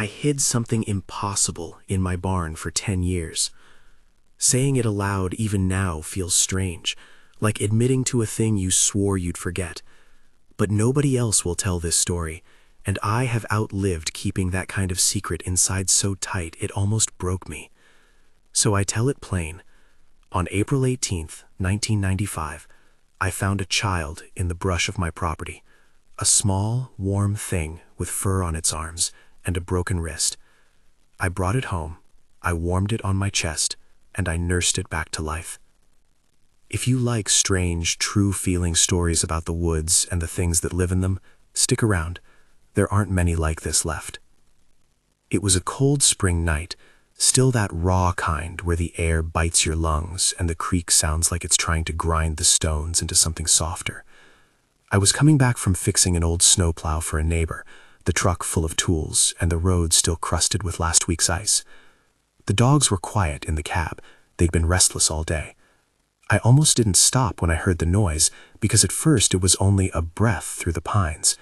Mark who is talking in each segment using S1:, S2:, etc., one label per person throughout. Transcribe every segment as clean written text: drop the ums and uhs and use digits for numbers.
S1: I hid something impossible in my barn for 10 years. Saying it aloud even now feels strange, like admitting to a thing you swore you'd forget. But nobody else will tell this story, and I have outlived keeping that kind of secret inside so tight it almost broke me. So I tell it plain. On April 18th, 1995, I found a child in the brush of my property. A small, warm thing with fur on its arms and a broken wrist. I brought it home, I warmed it on my chest, and I nursed it back to life. If you like strange, true-feeling stories about the woods and the things that live in them, stick around. There aren't many like this left. It was a cold spring night, still that raw kind where the air bites your lungs and the creek sounds like it's trying to grind the stones into something softer. I was coming back from fixing an old snowplow for a neighbor, the truck full of tools and the road still crusted with last week's ice. The dogs were quiet in the cab. They'd been restless all day. I almost didn't stop when I heard the noise, because at first it was only a breath through the pines.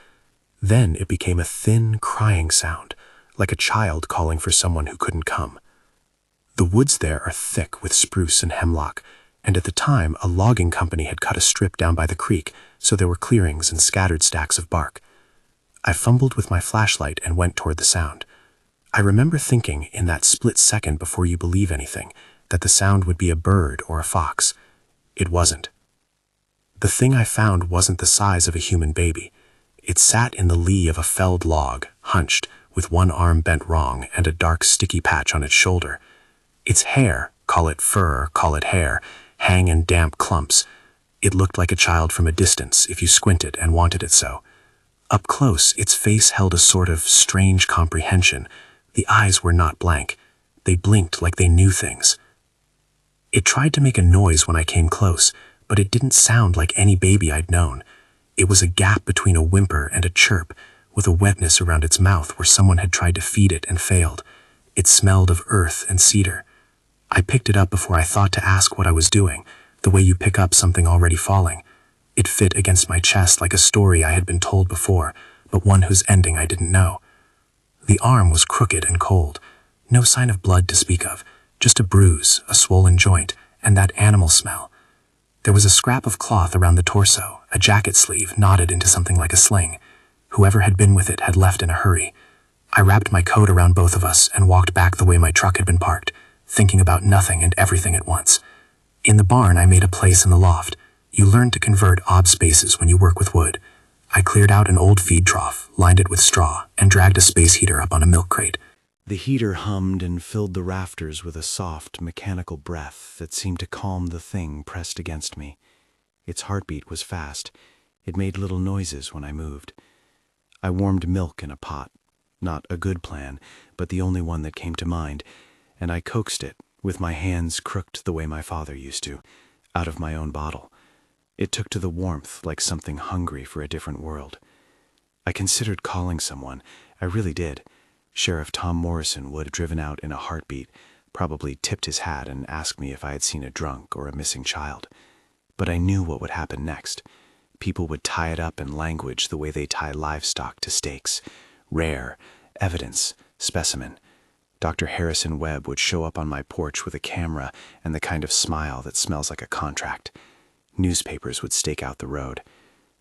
S1: Then it became a thin, crying sound, like a child calling for someone who couldn't come. The woods there are thick with spruce and hemlock, and at the time a logging company had cut a strip down by the creek, so there were clearings and scattered stacks of bark. I fumbled with my flashlight and went toward the sound. I remember thinking, in that split second before you believe anything, that the sound would be a bird or a fox. It wasn't. The thing I found wasn't the size of a human baby. It sat in the lee of a felled log, hunched, with one arm bent wrong and a dark sticky patch on its shoulder. Its hair, call it fur, call it hair, hang in damp clumps. It looked like a child from a distance if you squinted and wanted it so. Up close, its face held a sort of strange comprehension. The eyes were not blank. They blinked like they knew things. It tried to make a noise when I came close, but it didn't sound like any baby I'd known. It was a gap between a whimper and a chirp, with a wetness around its mouth where someone had tried to feed it and failed. It smelled of earth and cedar. I picked it up before I thought to ask what I was doing, the way you pick up something already falling. It fit against my chest like a story I had been told before, but one whose ending I didn't know. The arm was crooked and cold. No sign of blood to speak of, just a bruise, a swollen joint, and that animal smell. There was a scrap of cloth around the torso, a jacket sleeve knotted into something like a sling. Whoever had been with it had left in a hurry. I wrapped my coat around both of us and walked back the way my truck had been parked, thinking about nothing and everything at once. In the barn, I made a place in the loft. You learn to convert odd spaces when you work with wood. I cleared out an old feed trough, lined it with straw, and dragged a space heater up on a milk crate. The heater hummed and filled the rafters with a soft, mechanical breath that seemed to calm the thing pressed against me. Its heartbeat was fast. It made little noises when I moved. I warmed milk in a pot. Not a good plan, but the only one that came to mind, and I coaxed it, with my hands crooked the way my father used to, out of my own bottle. It took to the warmth like something hungry for a different world. I considered calling someone. I really did. Sheriff Tom Morrison would have driven out in a heartbeat, probably tipped his hat and asked me if I had seen a drunk or a missing child. But I knew what would happen next. People would tie it up in language the way they tie livestock to stakes. Rare, evidence, specimen. Dr. Harrison Webb would show up on my porch with a camera and the kind of smile that smells like a contract. Newspapers would stake out the road.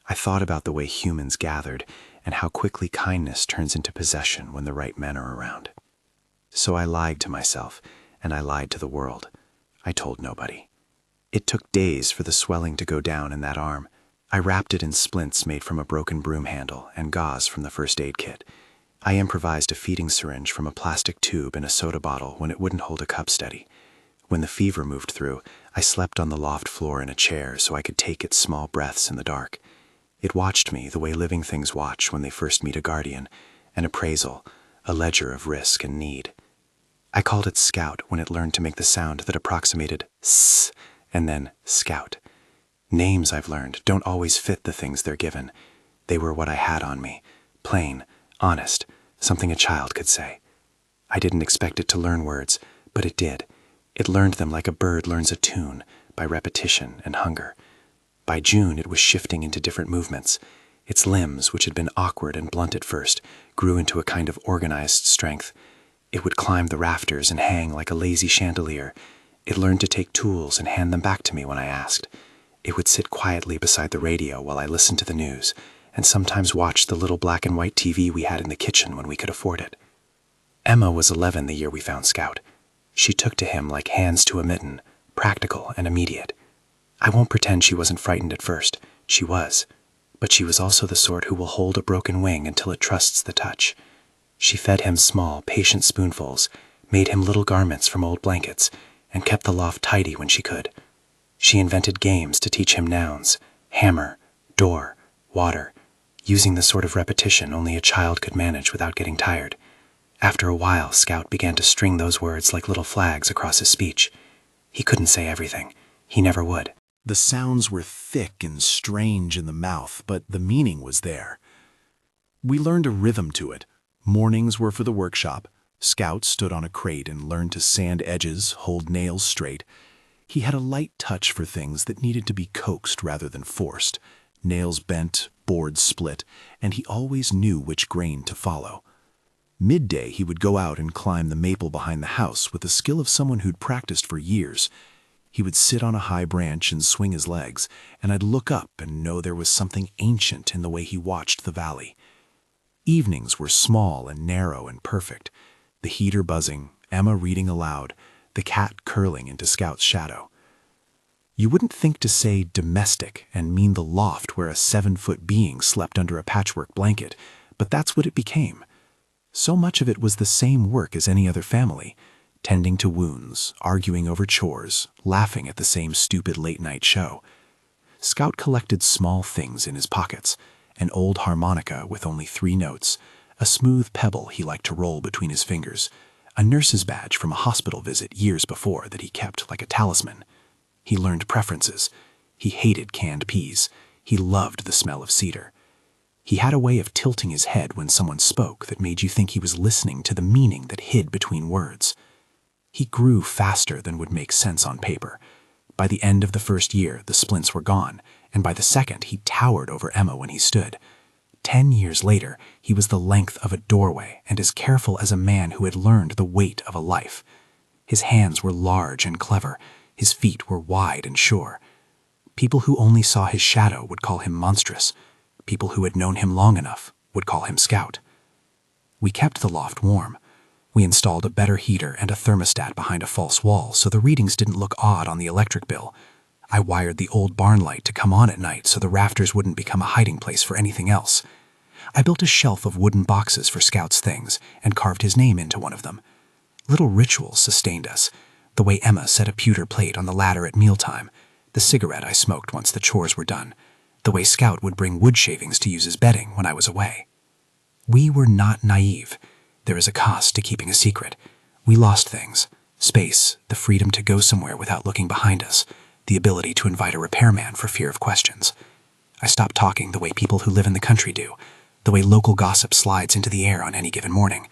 S1: I thought about the way humans gathered and how quickly kindness turns into possession when the right men are around. So I lied to myself, and I lied to the world. I told nobody. It took days for the swelling to go down in that arm. I wrapped it in splints made from a broken broom handle and gauze from the first aid kit. I improvised a feeding syringe from a plastic tube in a soda bottle when it wouldn't hold a cup steady. When the fever moved through, I slept on the loft floor in a chair so I could take its small breaths in the dark. It watched me the way living things watch when they first meet a guardian, an appraisal, a ledger of risk and need. I called it Scout when it learned to make the sound that approximated S and then Scout. Names, I've learned, don't always fit the things they're given. They were what I had on me, plain, honest, something a child could say. I didn't expect it to learn words, but it did. It learned them like a bird learns a tune, by repetition and hunger. By June, it was shifting into different movements.
S2: Its limbs, which had been awkward and blunt at first, grew into a kind of organized strength. It would climb the rafters and hang like a lazy chandelier. It learned to take tools and hand them back to me when I asked. It would sit quietly beside the radio while I listened to the news, and sometimes watch the little black and white TV we had in the kitchen when we could afford it. Emma was 11 the year we found Scout. She took to him like hands to a mitten, practical and immediate. I won't pretend she wasn't frightened at first. She was. But she was also the sort who will hold a broken wing until it trusts the touch. She fed him small, patient spoonfuls, made him little garments from old blankets, and kept the loft tidy when she could. She invented games to teach him nouns, hammer, door, water, using the sort of repetition only a child could manage without getting tired. After a while, Scout began to string those words like little flags across his speech. He couldn't say everything. He never would.
S3: The sounds were thick and strange in the mouth, but the meaning was there. We learned a rhythm to it. Mornings were for the workshop. Scout stood on a crate and learned to sand edges, hold nails straight. He had a light touch for things that needed to be coaxed rather than forced. Nails bent, boards split, and he always knew which grain to follow. Midday, he would go out and climb the maple behind the house with the skill of someone who'd practiced for years. He would sit on a high branch and swing his legs, and I'd look up and know there was something ancient in the way he watched the valley. Evenings were small and narrow and perfect. The heater buzzing, Emma reading aloud, the cat curling into Scout's shadow. You wouldn't think to say domestic and mean the loft where a 7-foot being slept under a patchwork blanket, but that's what it became. So much of it was the same work as any other family, tending to wounds, arguing over chores, laughing at the same stupid late-night show. Scout collected small things in his pockets, an old harmonica with only 3 notes, a smooth pebble he liked to roll between his fingers, a nurse's badge from a hospital visit years before that he kept like a talisman. He learned preferences. He hated canned peas. He loved the smell of cedar. He had a way of tilting his head when someone spoke that made you think he was listening to the meaning that hid between words. He grew faster than would make sense on paper. By the end of the first year, the splints were gone, and by the second, he towered over Emma when he stood. 10 years later, he was the length of a doorway and as careful as a man who had learned the weight of a life. His hands were large and clever. His feet were wide and sure. People who only saw his shadow would call him monstrous. People who had known him long enough would call him Scout. We kept the loft warm. We installed a better heater and a thermostat behind a false wall so the readings didn't look odd on the electric bill. I wired the old barn light to come on at night so the rafters wouldn't become a hiding place for anything else. I built a shelf of wooden boxes for Scout's things and carved his name into one of them. Little rituals sustained us. The way Emma set a pewter plate on the ladder at mealtime, the cigarette I smoked once the chores were done, the way Scout would bring wood shavings to use as bedding when I was away. We were not naive. There is a cost to keeping a secret. We lost things: space, the freedom to go somewhere without looking behind us, the ability to invite a repairman for fear of questions. I stopped talking the way people who live in the country do, the way local gossip slides into the air on any given morning.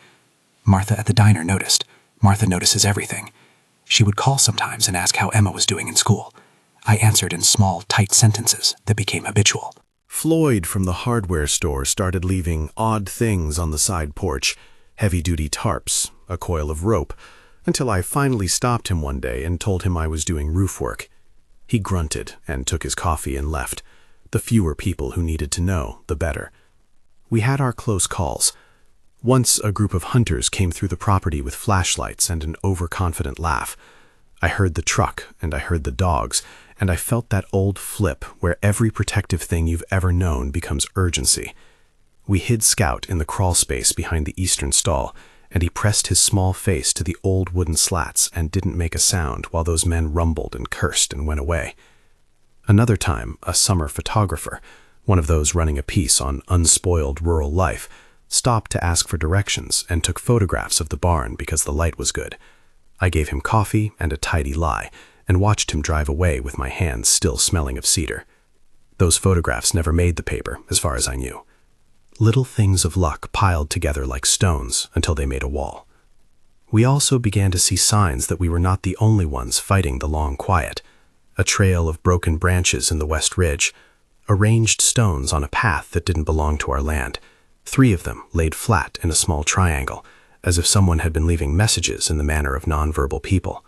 S3: Martha at the diner noticed. Martha notices everything. She would call sometimes and ask how Emma was doing in school. I answered in small, tight sentences that became habitual. Floyd from the hardware store started leaving odd things on the side porch, heavy-duty tarps, a coil of rope, until I finally stopped him one day and told him I was doing roof work. He grunted and took his coffee and left. The fewer people who needed to know, the better. We had our close calls. Once a group of hunters came through the property with flashlights and an overconfident laugh. I heard the truck and I heard the dogs, and I felt that old flip where every protective thing you've ever known becomes urgency. We hid Scout in the crawl space behind the eastern stall, and he pressed his small face to the old wooden slats and didn't make a sound while those men rumbled and cursed and went away. Another time, a summer photographer, one of those running a piece on unspoiled rural life, stopped to ask for directions and took photographs of the barn because the light was good. I gave him coffee and a tidy lie and watched him drive away with my hands still smelling of cedar. Those photographs never made the paper, as far as I knew. Little things of luck piled together like stones until they made a wall. We also began to see signs that we were not the only ones fighting the long quiet. A trail of broken branches in the West Ridge,
S1: arranged stones on a path that didn't belong to our land. 3 of them laid flat in a small triangle, as if someone had been leaving messages in the manner of nonverbal people.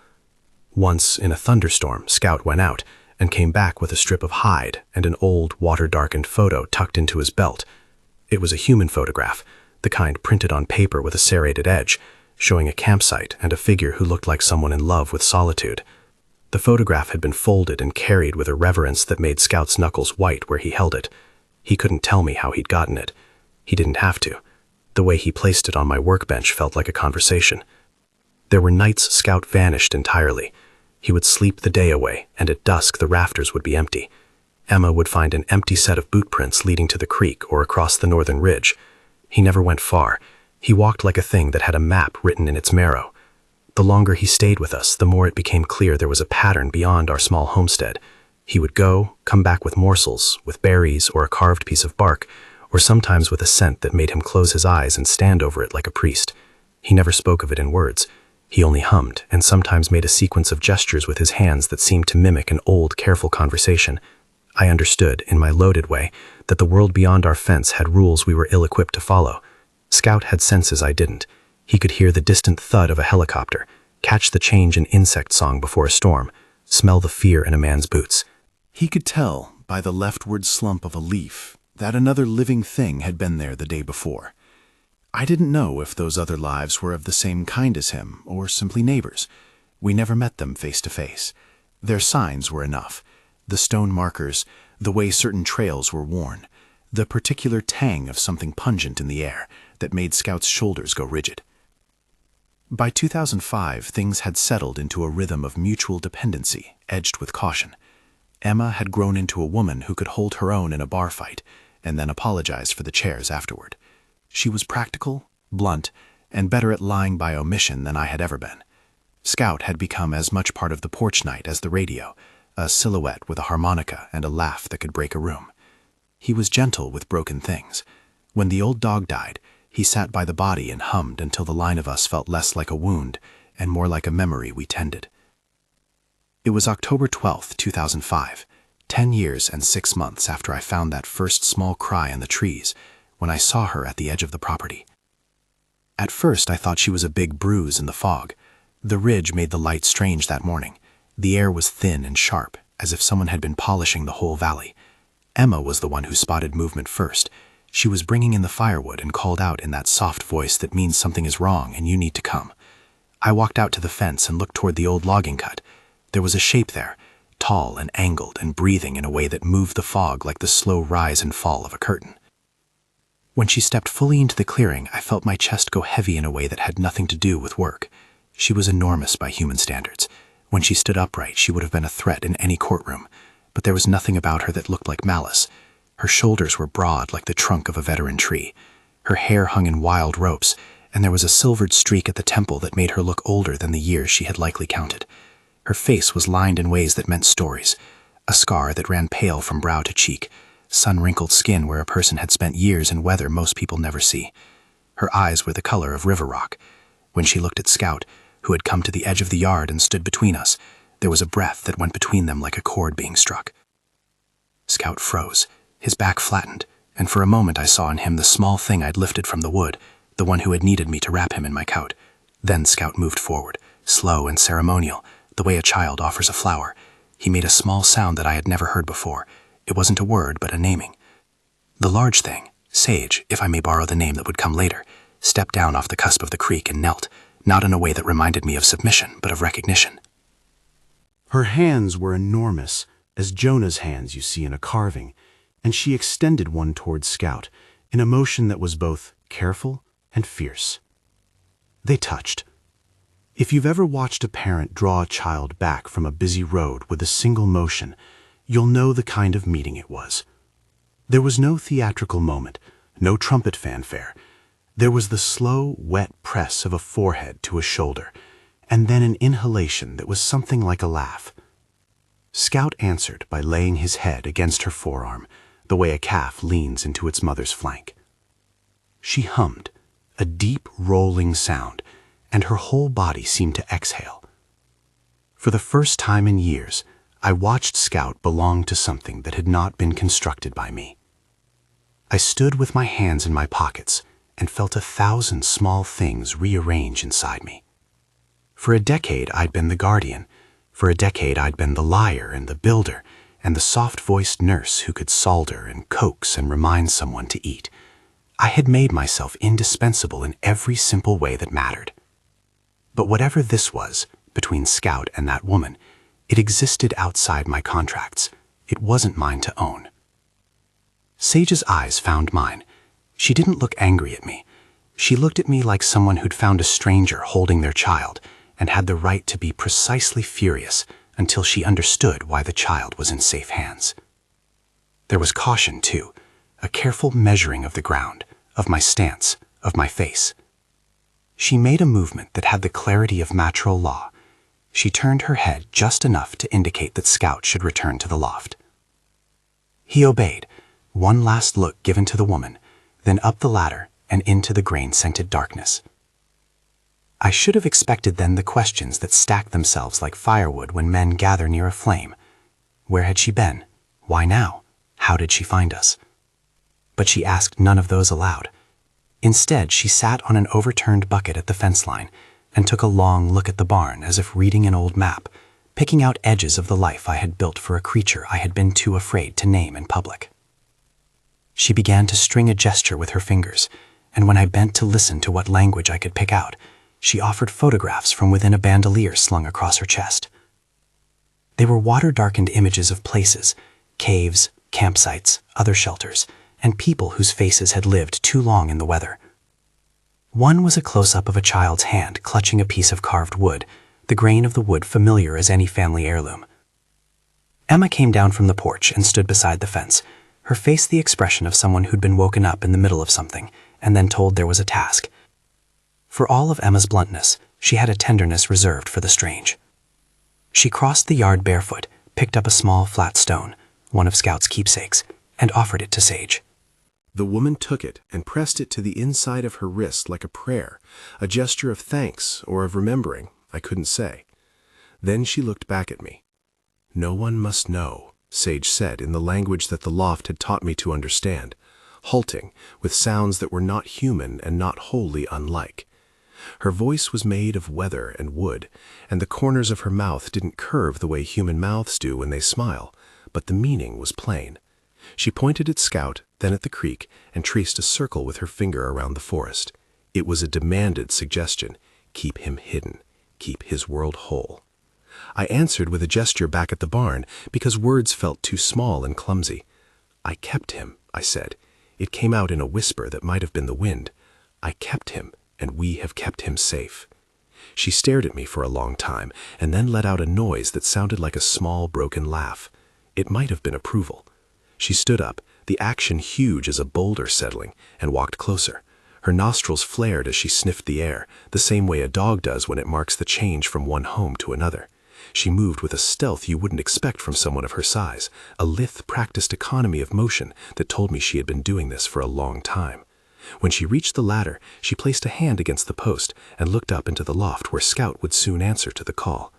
S1: Once, in a thunderstorm, Scout went out and came back with a strip of hide and an old, water-darkened photo tucked into his belt. It was a human photograph, the kind printed on paper with a serrated edge, showing a campsite and a figure who looked like someone in love with solitude. The photograph had been folded and carried with a reverence that made Scout's knuckles white where he held it. He couldn't tell me how he'd gotten it. He didn't have to. The way he placed it on my workbench felt like a conversation. There were nights Scout vanished entirely. He would sleep the day away, and at dusk the rafters would be empty. Emma would find an empty set of boot prints leading to the creek or across the northern ridge. He never went far. He walked like a thing that had a map written in its marrow. The longer he stayed with us, the more it became clear there was a pattern beyond our small homestead. He would go, come back with morsels, with berries or a carved piece of bark, or sometimes with a scent that made him close his eyes and stand over it like a priest. He never spoke of it in words. He only hummed, and sometimes made a sequence of gestures with his hands that seemed to mimic an old, careful conversation. I understood, in my loaded way, that the world beyond our fence had rules we were ill-equipped to follow. Scout had senses I didn't. He could hear the distant thud of a helicopter, catch the change in insect song before a storm, smell the fear in a man's boots.
S3: He could tell, by the leftward slump of a leaf, that another living thing had been there the day before. I didn't know if those other lives were of the same kind as him, or simply neighbors. We never met them face to face. Their signs were enough. The stone markers, the way certain trails were worn, the particular tang of something pungent in the air that made Scout's shoulders go rigid. By 2005, things had settled into a rhythm of mutual dependency, edged with caution. Emma had grown into a woman who could hold her own in a bar fight, and then apologized for the chairs afterward. She was practical, blunt, and better at lying by omission than I had ever been. Scout had become as much part of the porch night as the radio, a silhouette with a harmonica and a laugh that could break a room. He was gentle with broken things. When the old dog died, he sat by the body and hummed until the line of us felt less like a wound and more like a memory we tended. It was October 12th, 2005, 10 years and 6 months after I found that first small cry in the trees, when I saw her at the edge of the property. At first I thought she was a big bruise in the fog. The ridge made the light strange that morning. The air was thin and sharp, as if someone had been polishing the whole valley. Emma was the one who spotted movement first. She was bringing in the firewood and called out in that soft voice that means something is wrong and you need to come. I walked out to the fence and looked toward the old logging cut. There was a shape there, tall and angled and breathing in a way that moved the fog like the slow rise and fall of a curtain. When she stepped fully into the clearing, I felt my chest go heavy in a way that had nothing to do with work. She was enormous by human standards. When she stood upright, she would have been a threat in any courtroom, but there was nothing about her that looked like malice. Her shoulders were broad like the trunk of a veteran tree. Her hair hung in wild ropes, and there was a silvered streak at the temple that made her look older than the years she had likely counted. Her face was lined in ways that meant stories, a scar that ran pale from brow to cheek, sun-wrinkled skin where a person had spent years in weather most people never see. Her eyes were the color of river rock. When she looked at Scout, who had come to the edge of the yard and stood between us, there was a breath that went between them like a chord being struck. Scout froze, his back flattened, and for a moment I saw in him the small thing I'd lifted from the wood, the one who had needed me to wrap him in my coat. Then Scout moved forward, slow and ceremonial, the way a child offers a flower. He made a small sound that I had never heard before. It wasn't a word, but a naming. The large thing, Sage, if I may borrow the name that would come later, stepped down off the cusp of the creek and knelt, not in a way that reminded me of submission, but of recognition. Her hands were enormous, as Jonah's hands you see in a carving, and she extended one toward Scout, in a motion that was both careful and fierce. They touched. If you've ever watched a parent draw a child back from a busy road with a single motion, you'll know the kind of meeting it was. There was no theatrical moment, no trumpet fanfare. There was the slow, wet press of a forehead to a shoulder, and then an inhalation that was something like a laugh. Scout answered by laying his head against her forearm, the way a calf leans into its mother's flank. She hummed, a deep, rolling sound, and her whole body seemed to exhale. For the first time in years, I watched Scout belong to something that had not been constructed by me. I stood with my hands in my pockets and felt 1,000 small things rearrange inside me. For a decade, I'd been the guardian. For a decade, I'd been the liar and the builder and the soft-voiced nurse who could solder and coax and remind someone to eat. I had made myself indispensable in every simple way that mattered. But whatever this was, between Scout and that woman, it existed outside my contracts. It wasn't mine to own. Sage's eyes found mine. She didn't look angry at me. She looked at me like someone who'd found a stranger holding their child and had the right to be precisely furious until she understood why the child was in safe hands. There was caution, too, a careful measuring of the ground, of my stance, of my face. She made a movement that had the clarity of natural law. She turned her head just enough to indicate that Scout should return to the loft. He obeyed, one last look given to the woman, then up the ladder and into the grain-scented darkness. I should have expected then the questions that stack themselves like firewood when men gather near a flame. Where had she been? Why now? How did she find us? But she asked none of those aloud. Instead, she sat on an overturned bucket at the fence line and took a long look at the barn as if reading an old map, picking out edges of the life I had built for a creature I had been too afraid to name in public. She began to string a gesture with her fingers, and when I bent to listen to what language I could pick out, she offered photographs from within a bandolier slung across her chest. They were water-darkened images of places, caves, campsites, other shelters, and people whose faces had lived too long in the weather. One was a close-up of a child's hand clutching a piece of carved wood, the grain of the wood familiar as any family heirloom. Emma came down from the porch and stood beside the fence, her face the expression of someone who'd been woken up in the middle of something and then told there was a task. For all of Emma's bluntness, she had a tenderness reserved for the strange. She crossed the yard barefoot, picked up a small flat stone, one of Scout's keepsakes, and offered it to Sage.
S1: The woman took it and pressed it to the inside of her wrist like a prayer, a gesture of thanks or of remembering, I couldn't say. Then she looked back at me. "No one must know," Sage said in the language that the loft had taught me to understand, halting, with sounds that were not human and not wholly unlike. Her voice was made of weather and wood, and the corners of her mouth didn't curve the way human mouths do when they smile, but the meaning was plain. She pointed at Scout, then at the creek, and traced a circle with her finger around the forest. It was a demanded suggestion. Keep him hidden. Keep his world whole. I answered with a gesture back at the barn, because words felt too small and clumsy. "I kept him," I said. It came out in a whisper that might have been the wind. "I kept him, and we have kept him safe." She stared at me for a long time, and then let out a noise that sounded like a small, broken laugh. It might have been approval. She stood up, the action huge as a boulder settling, and walked closer. Her nostrils flared as she sniffed the air, the same way a dog does when it marks the change from one home to another. She moved with a stealth you wouldn't expect from someone of her size, a lithe, practiced economy of motion that told me she had been doing this for a long time. When she reached the ladder, she placed a hand against the post and looked up into the loft where Scout would soon answer to the call.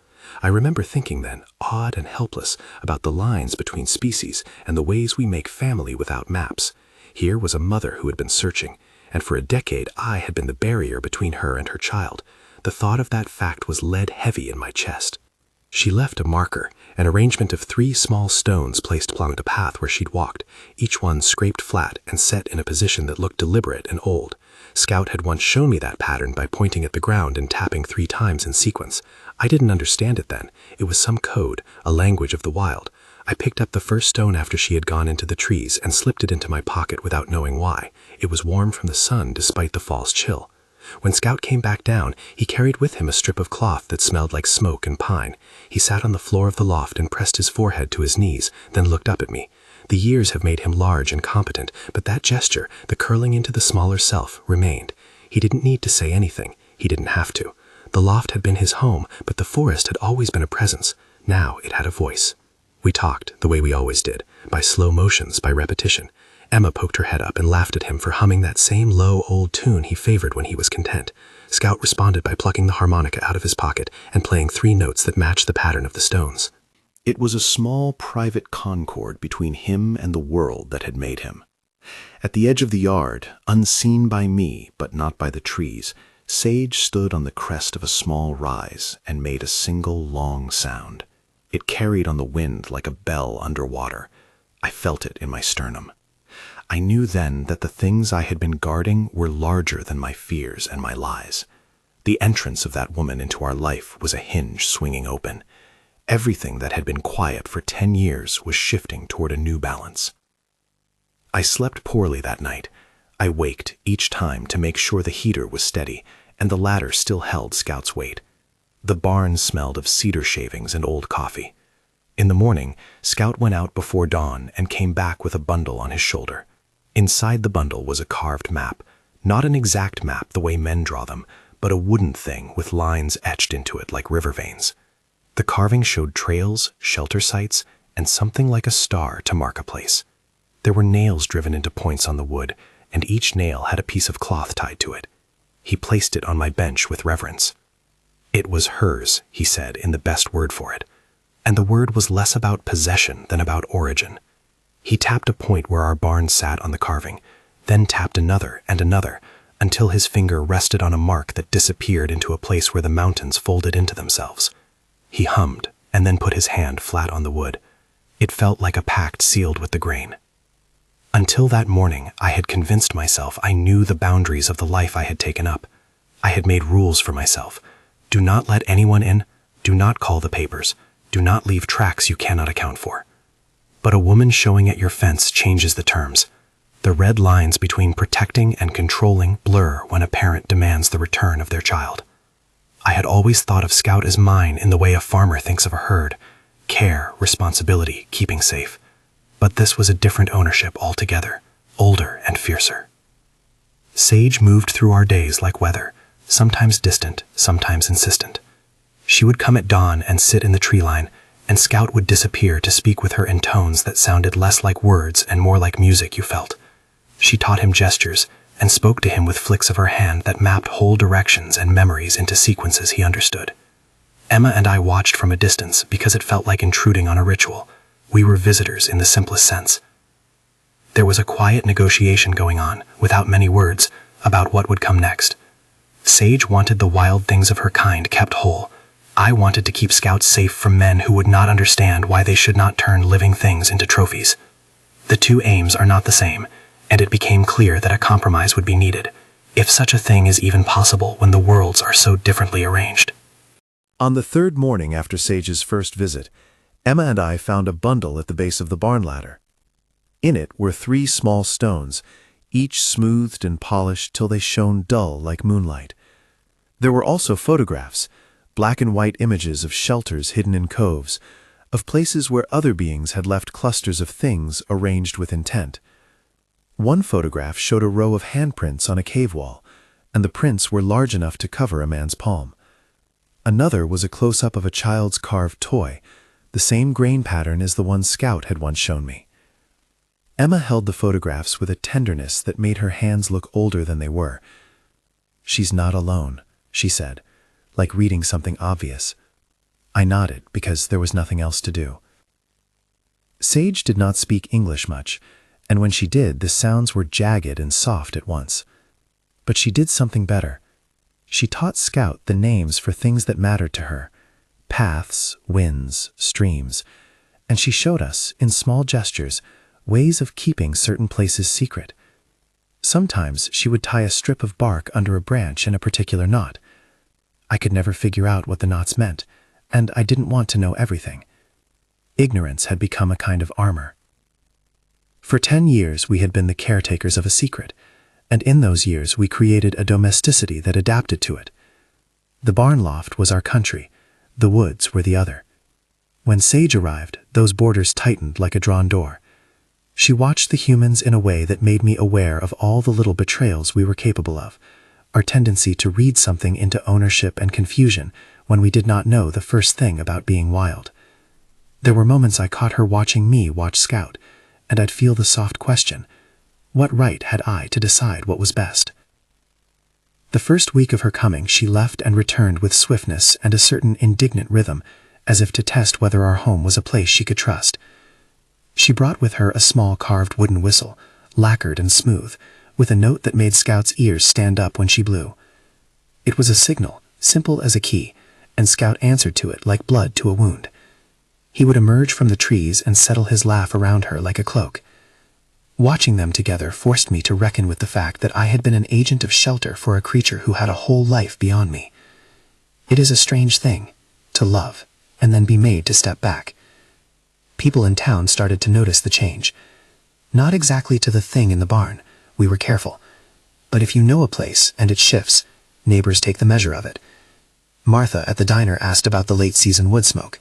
S1: I remember thinking then, awed and helpless, about the lines between species and the ways we make family without maps. Here was a mother who had been searching, and for a decade I had been the barrier between her and her child. The thought of that fact was lead heavy in my chest. She left a marker, an arrangement of 3 small stones placed along the path where she'd walked, each one scraped flat and set in a position that looked deliberate and old. Scout had once shown me that pattern by pointing at the ground and tapping 3 times in sequence. I didn't understand it then. It was some code, a language of the wild. I picked up the first stone after she had gone into the trees and slipped it into my pocket without knowing why. It was warm from the sun despite the false chill. When Scout came back down, he carried with him a strip of cloth that smelled like smoke and pine. He sat on the floor of the loft and pressed his forehead to his knees, then looked up at me. The years have made him large and competent, but that gesture, the curling into the smaller self, remained. He didn't need to say anything. He didn't have to. The loft had been his home, but the forest had always been a presence. Now it had a voice. We talked, the way we always did, by slow motions, by repetition. Emma poked her head up and laughed at him for humming that same low old tune he favored when he was content. Scout responded by plucking the harmonica out of his pocket and playing 3 notes that matched the pattern of the stones.
S3: It was a small, private concord between him and the world that had made him. At the edge of the yard, unseen by me but not by the trees, Sage stood on the crest of a small rise and made a single long sound. It carried on the wind like a bell underwater. I felt it in my sternum. I knew then that the things I had been guarding were larger than my fears and my lies. The entrance of that woman into our life was a hinge swinging open. Everything that had been quiet for 10 years was shifting toward a new balance. I slept poorly that night. I waked each time to make sure the heater was steady and the ladder still held Scout's weight. The barn smelled of cedar shavings and old coffee. In the morning, Scout went out before dawn and came back with a bundle on his shoulder. Inside the bundle was a carved map, not an exact map the way men draw them, but a wooden thing with lines etched into it like river veins. The carving showed trails, shelter sites, and something like a star to mark a place. There were nails driven into points on the wood, and each nail had a piece of cloth tied to it. He placed it on my bench with reverence. It was hers, he said, in the best word for it, and the word was less about possession than about origin. He tapped a point where our barn sat on the carving, then tapped another and another, until his finger rested on a mark that disappeared into a place where the mountains folded into themselves. He hummed, and then put his hand flat on the wood. It felt like a pact sealed with the grain. Until that morning, I had convinced myself I knew the boundaries of the life I had taken up. I had made rules for myself. Do not let anyone in. Do not call the papers. Do not leave tracks you cannot account for. But a woman showing at your fence changes the terms. The red lines between protecting and controlling blur when a parent demands the return of their child. I had always thought of Scout as mine in the way a farmer thinks of a herd. Care, responsibility, keeping safe. But this was a different ownership altogether, older and fiercer. Sage moved through our days like weather, sometimes distant, sometimes insistent. She would come at dawn and sit in the tree line, and Scout would disappear to speak with her in tones that sounded less like words and more like music you felt. She taught him gestures and spoke to him with flicks of her hand that mapped whole directions and memories into sequences he understood. Emma and I watched from a distance because it felt like intruding on a ritual. We were visitors in the simplest sense. There was a quiet negotiation going on, without many words, about what would come next. Sage wanted the wild things of her kind kept whole. I wanted to keep Scout safe from men who would not understand why they should not turn living things into trophies. The two aims are not the same, and it became clear that a compromise would be needed, if such a thing is even possible when the worlds are so differently arranged. On the third morning after Sage's first visit, Emma and I found a bundle at the base of the barn ladder. In it were 3 small stones, each smoothed and polished till they shone dull like moonlight. There were also photographs, black and white images of shelters hidden in coves, of places where other beings had left clusters of things arranged with intent. One photograph showed a row of handprints on a cave wall, and the prints were large enough to cover a man's palm. Another was a close-up of a child's carved toy, the same grain pattern as the one Scout had once shown me. Emma held the photographs with a tenderness that made her hands look older than they were. "She's not alone," she said, like reading something obvious. I nodded because there was nothing else to do. Sage did not speak English much, and when she did, the sounds were jagged and soft at once. But she did something better. She taught Scout the names for things that mattered to her, paths, winds, streams, and she showed us, in small gestures, ways of keeping certain places secret. Sometimes she would tie a strip of bark under a branch in a particular knot. I could never figure out what the knots meant, and I didn't want to know everything. Ignorance had become a kind of armor. For 10 years we had been the caretakers of a secret, and in those years we created a domesticity that adapted to it. The barn loft was our country, the woods were the other. When Sage arrived, those borders tightened like a drawn door. She watched the humans in a way that made me aware of all the little betrayals we were capable of, our tendency to read something into ownership and confusion when we did not know the first thing about being wild. There were moments I caught her watching me watch Scout, and I'd feel the soft question, what right had I to decide what was best? The first week of her coming, she left and returned with swiftness and a certain indignant rhythm,
S1: as if to test whether our home was a place she could trust. She brought with her a small carved wooden whistle, lacquered and smooth, with a note that made Scout's ears stand up when she blew. It was a signal, simple as a key, and Scout answered to it like blood to a wound. He would emerge from the trees and settle his laugh around her like a cloak. Watching them together forced me to reckon with the fact that I had been an agent of shelter for a creature who had a whole life beyond me. It is a strange thing, to love, and then be made to step back. People in town started to notice the change. Not exactly to the thing in the barn, we were careful. But if you know a place and it shifts, neighbors take the measure of it. Martha at the diner asked about the late-season wood smoke.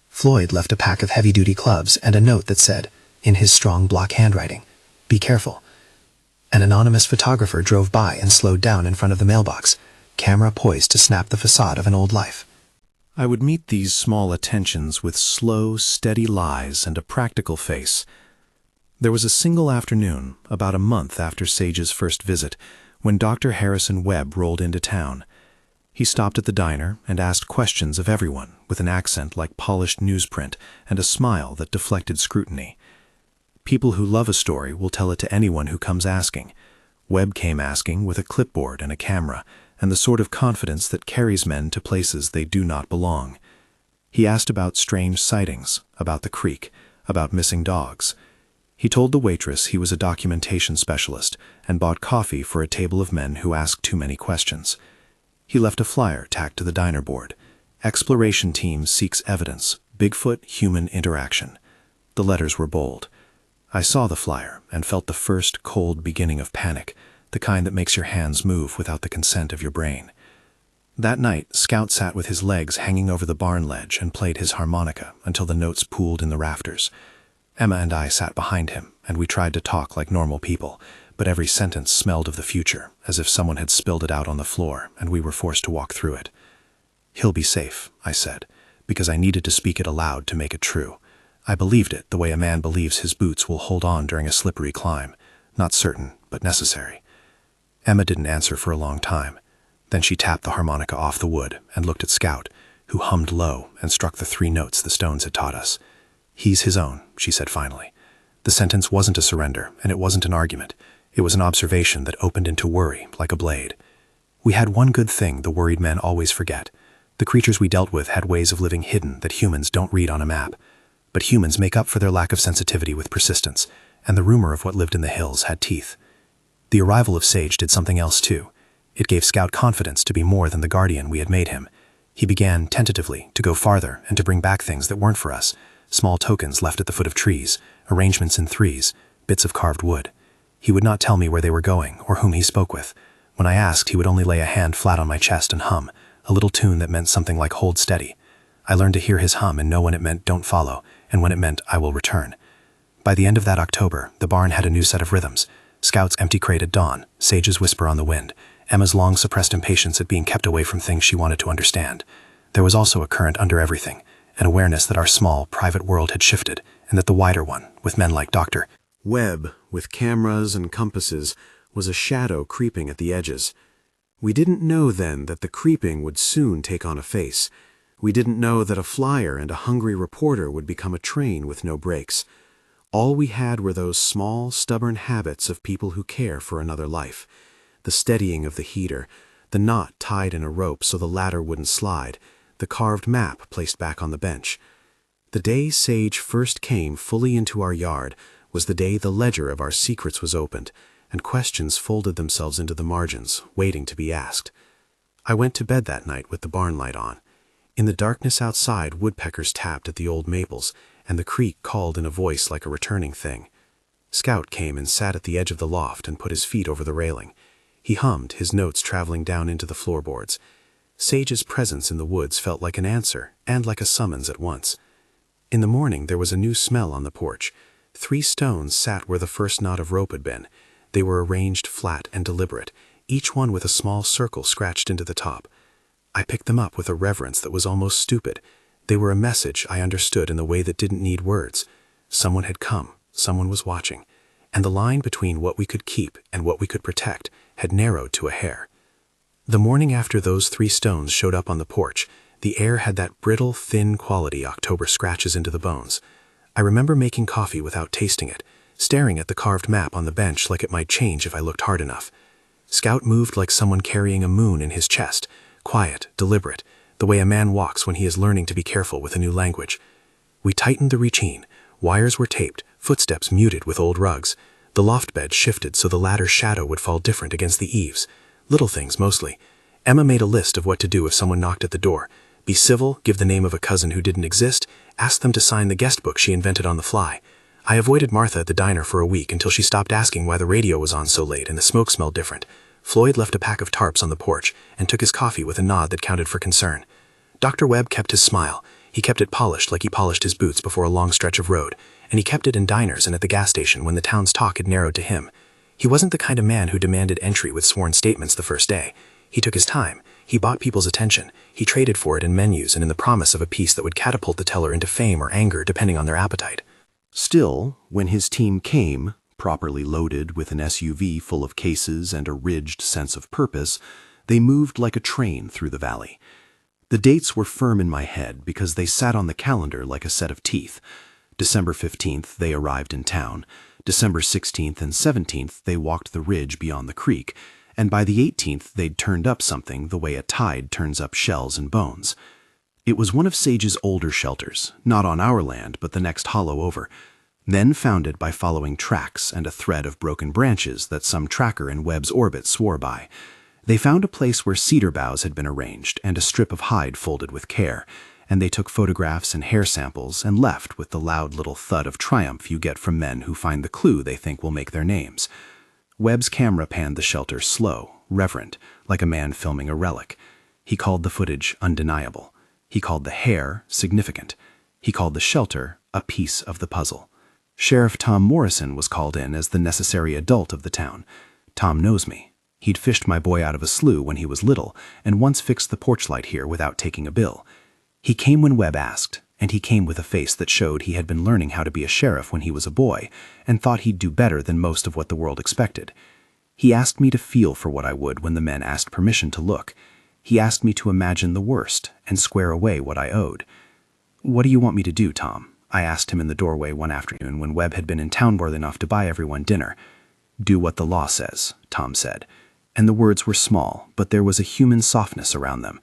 S1: Floyd left a pack of heavy-duty clubs and a note that said, in his strong block handwriting, "Be careful." An anonymous photographer drove by and slowed down in front of the mailbox, camera poised to snap the facade of an old life.
S3: I would meet these small attentions with slow, steady lies and a practical face. There was a single afternoon, about a month after Sage's first visit, when Dr. Harrison Webb rolled into town. He stopped at the diner and asked questions of everyone with an accent like polished newsprint and a smile that deflected scrutiny. People who love a story will tell it to anyone who comes asking. Webb came asking with a clipboard and a camera, and the sort of confidence that carries men to places they do not belong. He asked about strange sightings, about the creek, about missing dogs. He told the waitress he was a documentation specialist and bought coffee for a table of men who asked too many questions. He left a flyer tacked to the diner board. Exploration team seeks evidence, Bigfoot-human interaction. The letters were bold. I saw the flyer and felt the first cold beginning of panic, the kind that makes your hands move without the consent of your brain. That night, Scout sat with his legs hanging over the barn ledge and played his harmonica until the notes pooled in the rafters. Emma and I sat behind him, and we tried to talk like normal people, but every sentence smelled of the future, as if someone had spilled it out on the floor, and we were forced to walk through it. "He'll be safe," I said, because I needed to speak it aloud to make it true. I believed it the way a man believes his boots will hold on during a slippery climb, not certain, but necessary. Emma didn't answer for a long time. Then she tapped the harmonica off the wood and looked at Scout, who hummed low and struck the 3 notes the stones had taught us. "He's his own," she said finally. The sentence wasn't a surrender, and it wasn't an argument. It was an observation that opened into worry like a blade. We had one good thing the worried men always forget. The creatures we dealt with had ways of living hidden that humans don't read on a map. But humans make up for their lack of sensitivity with persistence, and the rumor of what lived in the hills had teeth. The arrival of Sage did something else too. It gave Scout confidence to be more than the guardian we had made him. He began, tentatively, to go farther and to bring back things that weren't for us, small tokens left at the foot of trees, arrangements in threes, bits of carved wood. He would not tell me where they were going or whom he spoke with. When I asked, he would only lay a hand flat on my chest and hum, a little tune that meant something like "hold steady." I learned to hear his hum and know when it meant "don't follow," and when it meant "I will return." By the end of that October, the barn had a new set of rhythms. Scout's empty crate at dawn, Sage's whisper on the wind, Emma's long-suppressed impatience at being kept away from things she wanted to understand. There was also a current under everything, an awareness that our small, private world had shifted, and that the wider one, with men like Dr.
S4: Webb, with cameras and compasses, was a shadow creeping at the edges. We didn't know then that the creeping would soon take on a face. We didn't know that a flyer and a hungry reporter would become a train with no brakes. All we had were those small, stubborn habits of people who care for another life. The steadying of the heater, the knot tied in a rope so the ladder wouldn't slide, the carved map placed back on the bench. The day Sage first came fully into our yard was the day the ledger of our secrets was opened, and questions folded themselves into the margins, waiting to be asked. I went to bed that night with the barn light on. In the darkness outside, woodpeckers tapped at the old maples, and the creek called in a voice like a returning thing. Scout came and sat at the edge of the loft and put his feet over the railing. He hummed, his notes traveling down into the floorboards. Sage's presence in the woods felt like an answer and like a summons at once. In the morning there was a new smell on the porch. 3 stones sat where the first knot of rope had been. They were arranged flat and deliberate, each one with a small circle scratched into the top. I picked them up with a reverence that was almost stupid. They were a message I understood in the way that didn't need words. Someone had come, someone was watching, and the line between what we could keep and what we could protect had narrowed to a hair. The morning after those 3 stones showed up on the porch, The air had that brittle, thin quality October scratches into the bones. I remember making coffee without tasting it, staring at the carved map on the bench like it might change if I looked hard enough. Scout moved like someone carrying a moon in his chest, quiet, deliberate, the way a man walks when he is learning to be careful with a new language. We tightened the routine. Wires were taped, footsteps muted with old rugs. The loft bed shifted so the ladder's shadow would fall different against the eaves. Little things, mostly. Emma made a list of what to do if someone knocked at the door. Be civil, give the name of a cousin who didn't exist, ask them to sign the guest book she invented on the fly. I avoided Martha at the diner for a week until she stopped asking why the radio was on so late and the smoke smelled different. Floyd left a pack of tarps on the porch and took his coffee with a nod that counted for concern. Dr. Webb kept his smile. He kept it polished like he polished his boots before a long stretch of road, and he kept it in diners and at the gas station when the town's talk had narrowed to him. He wasn't the kind of man who demanded entry with sworn statements the first day. He took his time. He bought people's attention. He traded for it in menus and in the promise of a piece that would catapult the teller into fame or anger depending on their appetite.
S3: Still, when his team came, properly loaded with an SUV full of cases and a ridged sense of purpose, they moved like a train through the valley. The dates were firm in my head because they sat on the calendar like a set of teeth. December 15th, they arrived in town. December 16th and 17th, they walked the ridge beyond the creek. And by the 18th, they'd turned up something the way a tide turns up shells and bones. It was one of Sage's older shelters, not on our land, but the next hollow over. Then founded by following tracks and a thread of broken branches that some tracker in Webb's orbit swore by. They found a place where cedar boughs had been arranged and a strip of hide folded with care, and they took photographs and hair samples and left with the loud little thud of triumph you get from men who find the clue they think will make their names. Webb's camera panned the shelter slow, reverent, like a man filming a relic. He called the footage undeniable. He called the hair significant. He called the shelter a piece of the puzzle. Sheriff Tom Morrison was called in as the necessary adult of the town. Tom knows me. He'd fished my boy out of a slough when he was little and once fixed the porch light here without taking a bill. He came when Webb asked, and he came with a face that showed he had been learning how to be a sheriff when he was a boy and thought he'd do better than most of what the world expected. He asked me to feel for what I would when the men asked permission to look. He asked me to imagine the worst and square away what I owed. "What do you want me to do, Tom?" I asked him in the doorway one afternoon when Webb had been in town more than enough to buy everyone dinner. "Do what the law says," Tom said. And the words were small, but there was a human softness around them.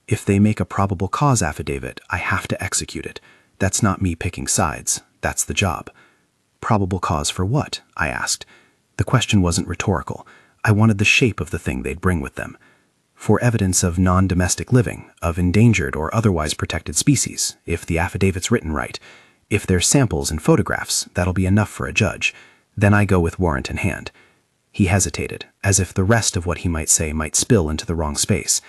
S3: If they make a probable cause affidavit, I have to execute it. That's not me picking sides. That's the job. Probable cause for what? I asked. The question wasn't rhetorical. I wanted the shape of the thing they'd bring with them. For evidence of non-domestic living, of endangered or otherwise protected species, if the affidavit's written right. If there's samples and photographs, that'll be enough for a judge. Then I go with warrant in hand. He hesitated, as if the rest of what he might say might spill into the wrong space.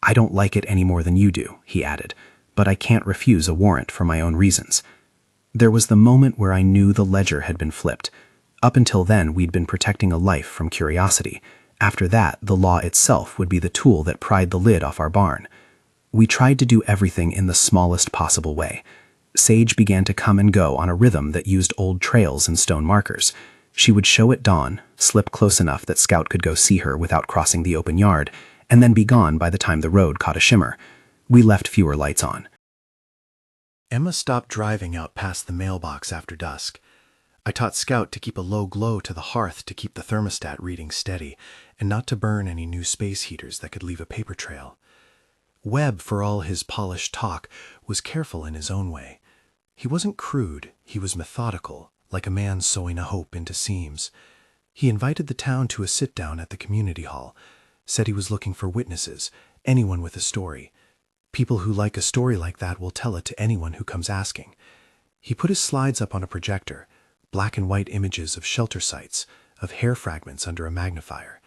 S3: "I don't like it any more than you do," he added, "but I can't refuse a warrant for my own reasons." There was the moment where I knew the ledger had been flipped. Up until then, we'd been protecting a life from curiosity. After that, the law itself would be the tool that pried the lid off our barn. We tried to do everything in the smallest possible way. Sage began to come and go on a rhythm that used old trails and stone markers. She would show at dawn, slip close enough that Scout could go see her without crossing the open yard, and then be gone by the time the road caught a shimmer. We left fewer lights on.
S4: Emma stopped driving out past the mailbox after dusk. I taught Scout to keep a low glow to the hearth to keep the thermostat reading steady, and not to burn any new space heaters that could leave a paper trail. Webb, for all his polished talk, was careful in his own way. He wasn't crude, he was methodical, like a man sewing a hope into seams. He invited the town to a sit-down at the community hall, said he was looking for witnesses, anyone with a story. People who like a story like that will tell it to anyone who comes asking. He put his slides up on a projector, black and white images of shelter sites, of hair fragments under a magnifier.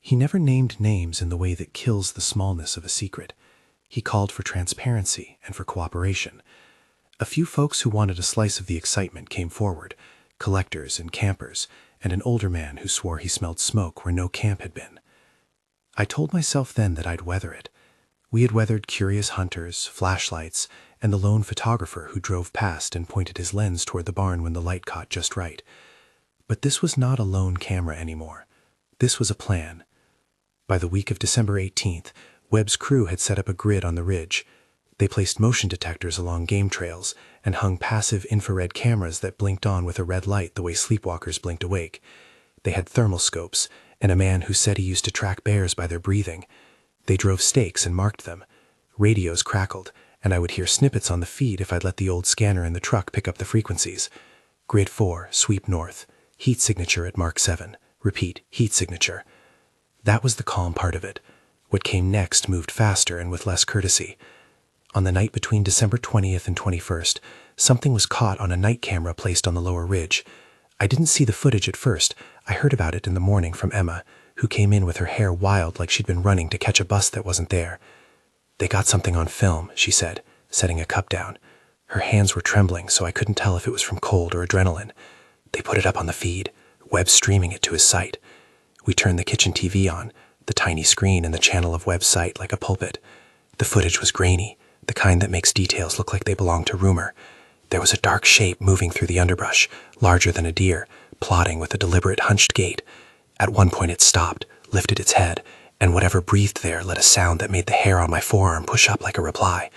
S4: He never named names in the way that kills the smallness of a secret. He called for transparency and for cooperation. A few folks who wanted a slice of the excitement came forward, collectors and campers, and an older man who swore he smelled smoke where no camp had been. I told myself then that I'd weather it. We had weathered curious hunters, flashlights, and the lone photographer who drove past and pointed his lens toward the barn when the light caught just right. But this was not a lone camera anymore. This was a plan. By the week of December 18th, Webb's crew had set up a grid on the ridge.
S2: They placed motion detectors along game trails and hung passive infrared cameras that blinked on with a red light the way sleepwalkers blinked awake. They had thermal scopes and a man who said he used to track bears by their breathing. They drove stakes and marked them. Radios crackled, and I would hear snippets on the feed if I'd let the old scanner in the truck pick up the frequencies. Grid 4, sweep north. Heat signature at Mark 7. Repeat, heat signature. That was the calm part of it. What came next moved faster and with less courtesy. On the night between December 20th and 21st, something was caught on a night camera placed on the lower ridge. I didn't see the footage at first. I heard about it in the morning from Emma, who came in with her hair wild like she'd been running to catch a bus that wasn't there. "They got something on film," she said, setting a cup down. Her hands were trembling, so I couldn't tell if it was from cold or adrenaline. "They put it up on the feed, Webb streaming it to his site." We turned the kitchen TV on, the tiny screen in the channel of Webb's site like a pulpit. The footage was grainy, the kind that makes details look like they belong to rumor. There was a dark shape moving through the underbrush, larger than a deer, plodding with a deliberate hunched gait. At one point it stopped, lifted its head, and whatever breathed there let a sound that made the hair on my forearm push up like a reply.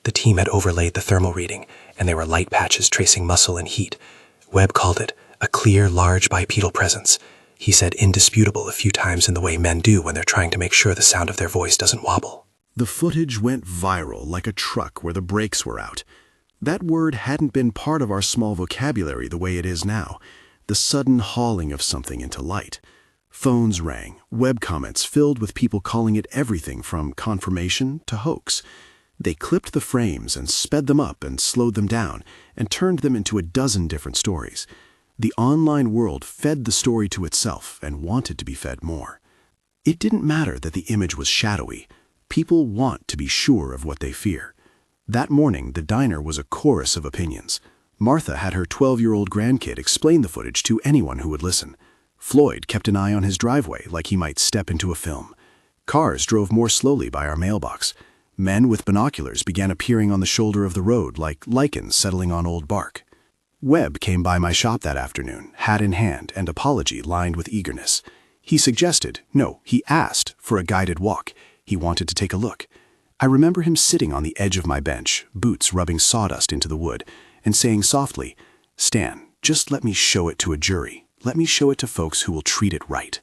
S2: The team had overlaid the thermal reading, and there were light patches tracing muscle and heat. Webb called it a clear, large bipedal presence. He said indisputable a few times in the way men do when they're trying to make sure the sound of their voice doesn't wobble.
S3: The footage went viral like a truck where the brakes were out. That word hadn't been part of our small vocabulary the way it is now, the sudden hauling of something into light. Phones rang, web comments filled with people calling it everything from confirmation to hoax. They clipped the frames and sped them up and slowed them down and turned them into a dozen different stories. The online world fed the story to itself and wanted to be fed more. It didn't matter that the image was shadowy. People want to be sure of what they fear. That morning, the diner was a chorus of opinions. Martha had her 12-year-old grandkid explain the footage to anyone who would listen. Floyd kept an eye on his driveway like he might step into a film. Cars drove more slowly by our mailbox. Men with binoculars began appearing on the shoulder of the road like lichens settling on old bark. Webb came by my shop that afternoon, hat in hand and apology lined with eagerness. He suggested, no, he asked for a guided walk. He wanted to take a look. I remember him sitting on the edge of my bench, boots rubbing sawdust into the wood, and saying softly, "Stan, just let me show it to a jury. Let me show it to folks who will treat it right."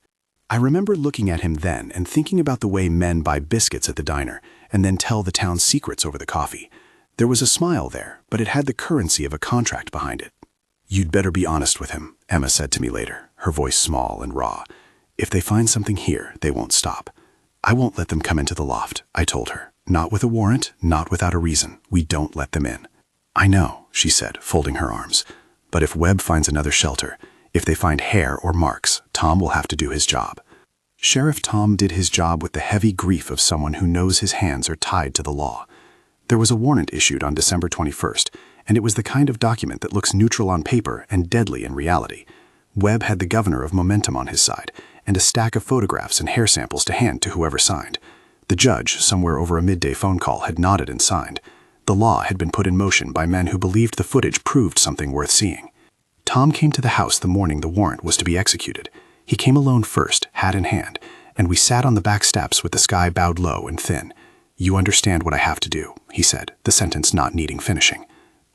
S3: I remember looking at him then and thinking about the way men buy biscuits at the diner and then tell the town's secrets over the coffee. There was a smile there, but it had the currency of a contract behind it. "You'd better be honest with him," Emma said to me later, her voice small and raw. "If they find something here, they won't stop." "I won't let them come into the loft," I told her. "Not with a warrant, not without a reason. We don't let them in." "I know," she said, folding her arms. "But if Webb finds another shelter, if they find hair or marks, Tom will have to do his job." Sheriff Tom did his job with the heavy grief of someone who knows his hands are tied to the law. There was a warrant issued on December 21st, and it was the kind of document that looks neutral on paper and deadly in reality. Webb had the governor of Momentum on his side, and a stack of photographs and hair samples to hand to whoever signed. The judge, somewhere over a midday phone call, had nodded and signed. The law had been put in motion by men who believed the footage proved something worth seeing. Tom came to the house the morning the warrant was to be executed. He came alone first, hat in hand, and we sat on the back steps with the sky bowed low and thin. "You understand what I have to do," he said, the sentence not needing finishing.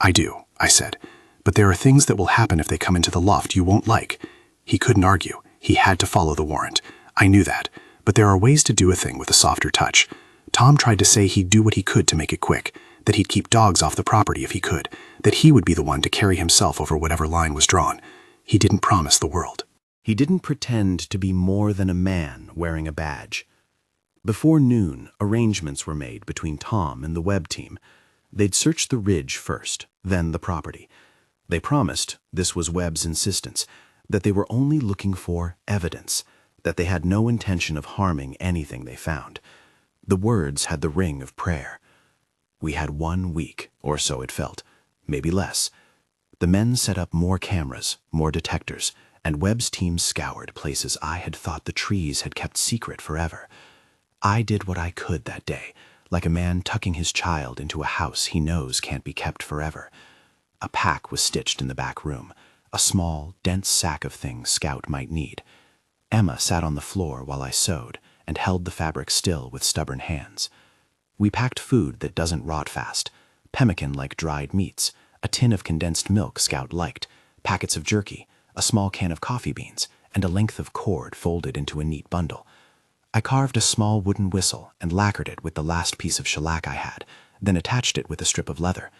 S3: "I do," I said, "but there are things that will happen if they come into the loft you won't like." He couldn't argue. He had to follow the warrant. I knew that, but there are ways to do a thing with a softer touch. Tom tried to say he'd do what he could to make it quick, that he'd keep dogs off the property if he could, that he would be the one to carry himself over whatever line was drawn. He didn't promise the world. He didn't pretend to be more than a man wearing a badge. Before noon, arrangements were made between Tom and the Webb team. They'd search the ridge first, then the property. They promised, this was Webb's insistence, that they were only looking for evidence, that they had no intention of harming anything they found. The words had the ring of prayer. We had 1 week, or so it felt, maybe less. The men set up more cameras, more detectors, and Webb's team scoured places I had thought the trees had kept secret forever. I did what I could that day, like a man tucking his child into a house he knows can't be kept forever. A pack was stitched in the back room, a small, dense sack of things Scout might need. Emma sat on the floor while I sewed and held the fabric still with stubborn hands.
S2: We packed food that doesn't rot fast, pemmican-like dried meats, a tin of condensed milk Scout liked, packets of jerky, a small can of coffee beans, and a length of cord folded into a neat bundle. I carved a small wooden whistle and lacquered it with the last piece of shellac I had, then attached it with a strip of leather.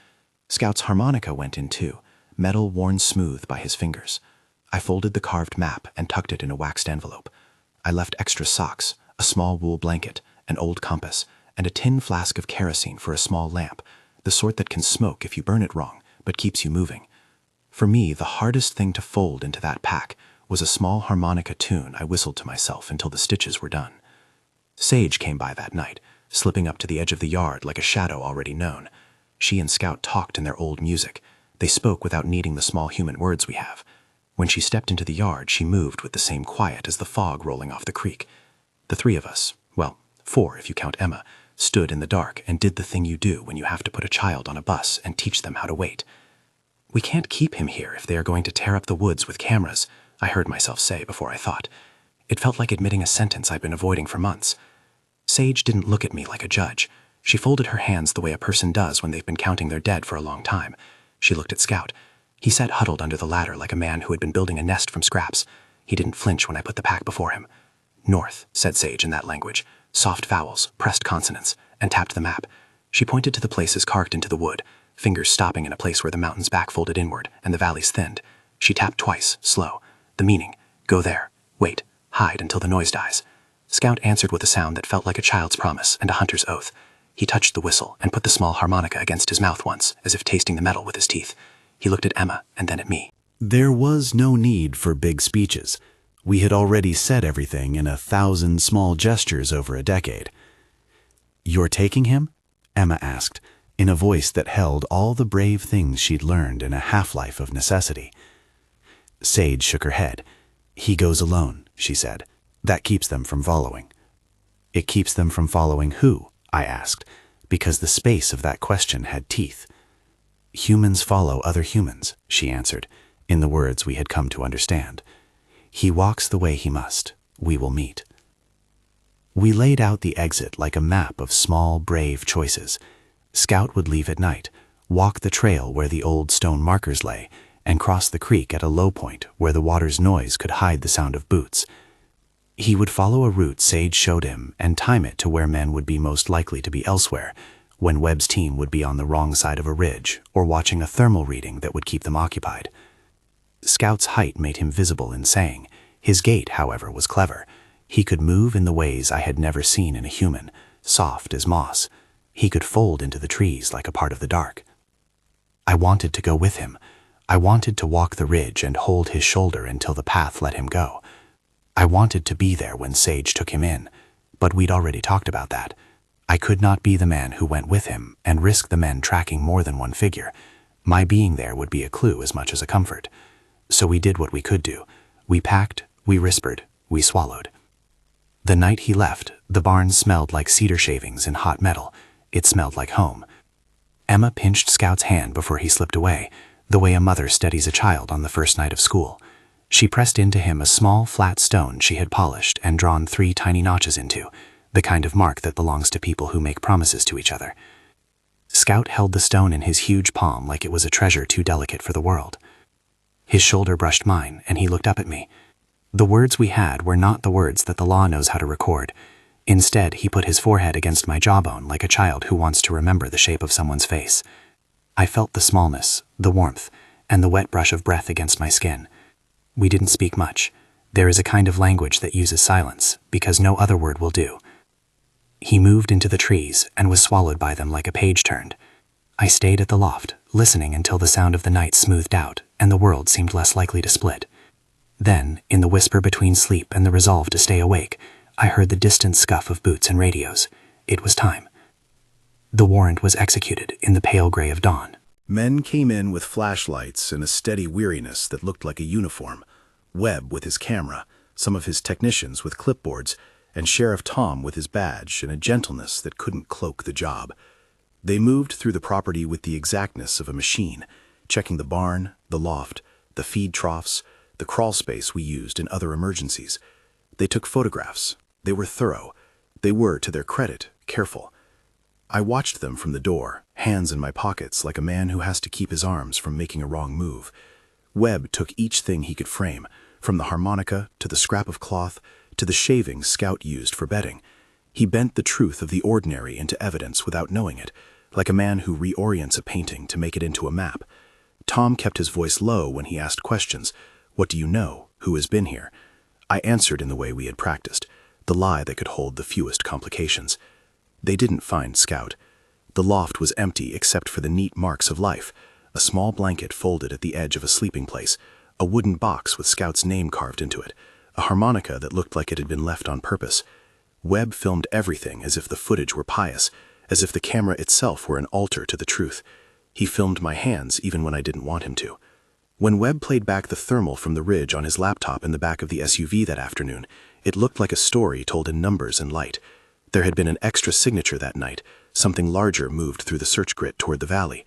S2: Scout's harmonica went in too, metal worn smooth by his fingers. I folded the carved map and tucked it in a waxed envelope. I left extra socks, a small wool blanket, an old compass, and a tin flask of kerosene for a small lamp, the sort that can smoke if you burn it wrong, but keeps you moving. For me, the hardest thing to fold into that pack was a small harmonica tune I whistled to myself until the stitches were done. Sage came by that night, slipping up to the edge of the yard like a shadow already known. She and Scout talked in their old music. They spoke without needing the small human words we have. When she stepped into the yard, she moved with the same quiet as the fog rolling off the creek. The three of us, well, 4 if you count Emma, stood in the dark and did the thing you do when you have to put a child on a bus and teach them how to wait. "We can't keep him here if they are going to tear up the woods with cameras," I heard myself say before I thought. It felt like admitting a sentence I'd been avoiding for months. Sage didn't look at me like a judge. She folded her hands the way a person does when they've been counting their dead for a long time. She looked at Scout. He sat huddled under the ladder like a man who had been building a nest from scraps. He didn't flinch when I put the pack before him. "North," said Sage in that language, soft vowels, pressed consonants, and tapped the map. She pointed to the places carved into the wood, fingers stopping in a place where the mountain's back folded inward and the valleys thinned. She tapped twice, slow. The meaning: go there, wait, hide until the noise dies. Scout answered with a sound that felt like a child's promise and a hunter's oath. He touched the whistle and put the small harmonica against his mouth once, as if tasting the metal with his teeth. He looked at Emma and then at me.
S4: There was no need for big speeches. We had already said everything in 1,000 small gestures over a decade. "You're taking him?" Emma asked, in a voice that held all the brave things she'd learned in a half-life of necessity. Sage shook her head. "He goes alone," she said. "That keeps them from following." "It keeps them from following who?" I asked, because the space of that question had teeth. "Humans follow other humans," she answered, in the words we had come to understand. "He walks the way he must. We will meet." We laid out the exit like a map of small, brave choices. Scout would leave at night, walk the trail where the old stone markers lay, and cross the creek at a low point where the water's noise could hide the sound of boots. He would follow a route Sage showed him and time it to where men would be most likely to be elsewhere, when Webb's team would be on the wrong side of a ridge or watching a thermal reading that would keep them occupied. Scout's height made him visible in saying. His gait, however, was clever. He could move in the ways I had never seen in a human, soft as moss. He could fold into the trees like a part of the dark. I wanted to go with him. I wanted to walk the ridge and hold his shoulder until the path let him go. I wanted to be there when Sage took him in, but we'd already talked about that. I could not be the man who went with him and risk the men tracking more than one figure. My being there would be a clue as much as a comfort. So we did what we could do. We packed, we whispered, we swallowed. The night he left, the barn smelled like cedar shavings and hot metal. It smelled like home. Emma pinched Scout's hand before he slipped away, the way a mother steadies a child on the first night of school. She pressed into him a small, flat stone she had polished and drawn 3 tiny notches into, the kind of mark that belongs to people who make promises to each other. Scout held the stone in his huge palm like it was a treasure too delicate for the world. His shoulder brushed mine, and he looked up at me. The words we had were not the words that the law knows how to record. Instead, he put his forehead against my jawbone like a child who wants to remember the shape of someone's face. I felt the smallness, the warmth, and the wet brush of breath against my skin. We didn't speak much. There is a kind of language that uses silence, because no other word will do. He moved into the trees and was swallowed by them like a page turned. I stayed at the loft, listening until the sound of the night smoothed out and the world seemed less likely to split. Then, in the whisper between sleep and the resolve to stay awake, I heard the distant scuff of boots and radios. It was time. The warrant was executed in the pale gray of dawn.
S3: Men came in with flashlights and a steady weariness that looked like a uniform. Webb with his camera, some of his technicians with clipboards, and Sheriff Tom with his badge and a gentleness that couldn't cloak the job. They moved through the property with the exactness of a machine, checking the barn, the loft, the feed troughs, the crawl space we used in other emergencies. They took photographs. They were thorough. They were, to their credit, careful. I watched them from the door, hands in my pockets like a man who has to keep his arms from making a wrong move. Webb took each thing he could frame, from the harmonica to the scrap of cloth to the shavings Scout used for bedding. He bent the truth of the ordinary into evidence without knowing it, like a man who reorients a painting to make it into a map. Tom kept his voice low when he asked questions. "What do you know? Who has been here?" I answered in the way we had practiced, the lie that could hold the fewest complications. They didn't find Scout. The loft was empty except for the neat marks of life, a small blanket folded at the edge of a sleeping place, a wooden box with Scout's name carved into it, a harmonica that looked like it had been left on purpose. Webb filmed everything as if the footage were pious, as if the camera itself were an altar to the truth. He filmed my hands even when I didn't want him to. When Webb played back the thermal from the ridge on his laptop in the back of the SUV that afternoon, it looked like a story told in numbers and light. There had been an extra signature that night. Something larger moved through the search grit toward the valley.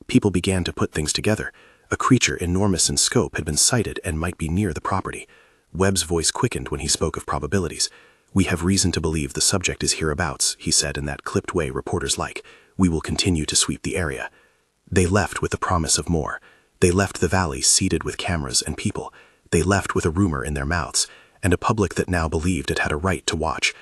S3: People began to put things together. A creature enormous in scope had been sighted and might be near the property. Webb's voice quickened when he spoke of probabilities. "We have reason to believe the subject is hereabouts," he said in that clipped way reporters like. "We will continue to sweep the area." They left with the promise of more. They left the valley seeded with cameras and people. They left with a rumor in their mouths, and a public that now believed it had a right to watch.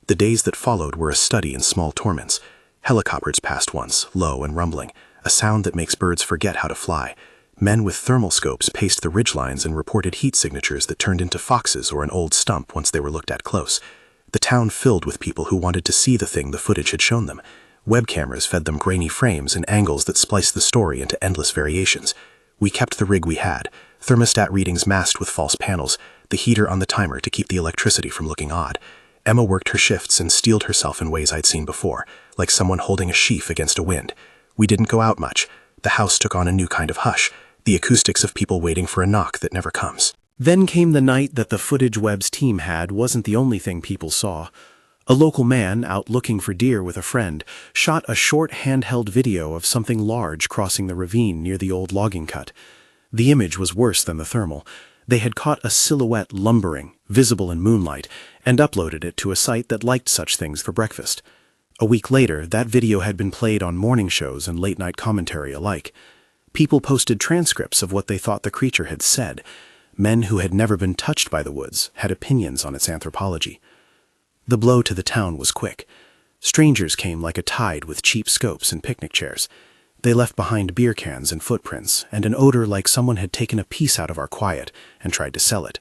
S3: The days that followed were a study in small torments. Helicopters passed once, low and rumbling, a sound that makes birds forget how to fly. Men with thermal scopes paced the ridgelines and reported heat signatures that turned into foxes or an old stump once they were looked at close. The town filled with people who wanted to see the thing the footage had shown them. Web cameras fed them grainy frames and angles that spliced the story into endless variations. We kept the rig we had, thermostat readings masked with false panels, the heater on the timer to keep the electricity from looking odd. Emma worked her shifts and steeled herself in ways I'd seen before, like someone holding a sheaf against a wind. We didn't go out much. The house took on a new kind of hush, the acoustics of people waiting for a knock that never comes.
S1: Then came the night that the footage Webb's team had wasn't the only thing people saw. A local man, out looking for deer with a friend, shot a short handheld video of something large crossing the ravine near the old logging cut. The image was worse than the thermal. They had caught a silhouette lumbering, visible in moonlight, and uploaded it to a site that liked such things for breakfast. A week later, that video had been played on morning shows and late-night commentary alike. People posted transcripts of what they thought the creature had said. Men who had never been touched by the woods had opinions on its anthropology. The blow to the town was quick. Strangers came like a tide with cheap scopes and picnic chairs. They left behind beer cans and footprints, and an odor like someone had taken a piece out of our quiet and tried to sell it.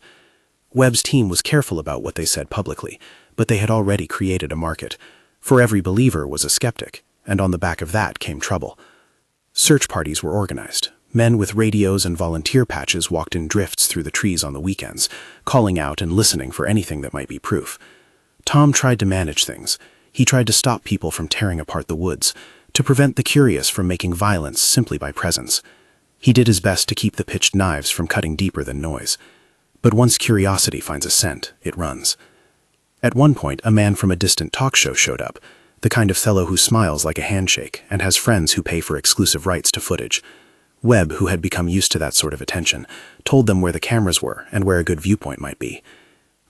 S1: Webb's team was careful about what they said publicly, but they had already created a market. For every believer was a skeptic, and on the back of that came trouble. Search parties were organized. Men with radios and volunteer patches walked in drifts through the trees on the weekends, calling out and listening for anything that might be proof. Tom tried to manage things. He tried to stop people from tearing apart the woods, to prevent the curious from making violence simply by presence. He did his best to keep the pitched knives from cutting deeper than noise. But once curiosity finds a scent, it runs. At one point, a man from a distant talk show showed up, the kind of fellow who smiles like a handshake and has friends who pay for exclusive rights to footage. Webb, who had become used to that sort of attention, told them where the cameras were and where a good viewpoint might be.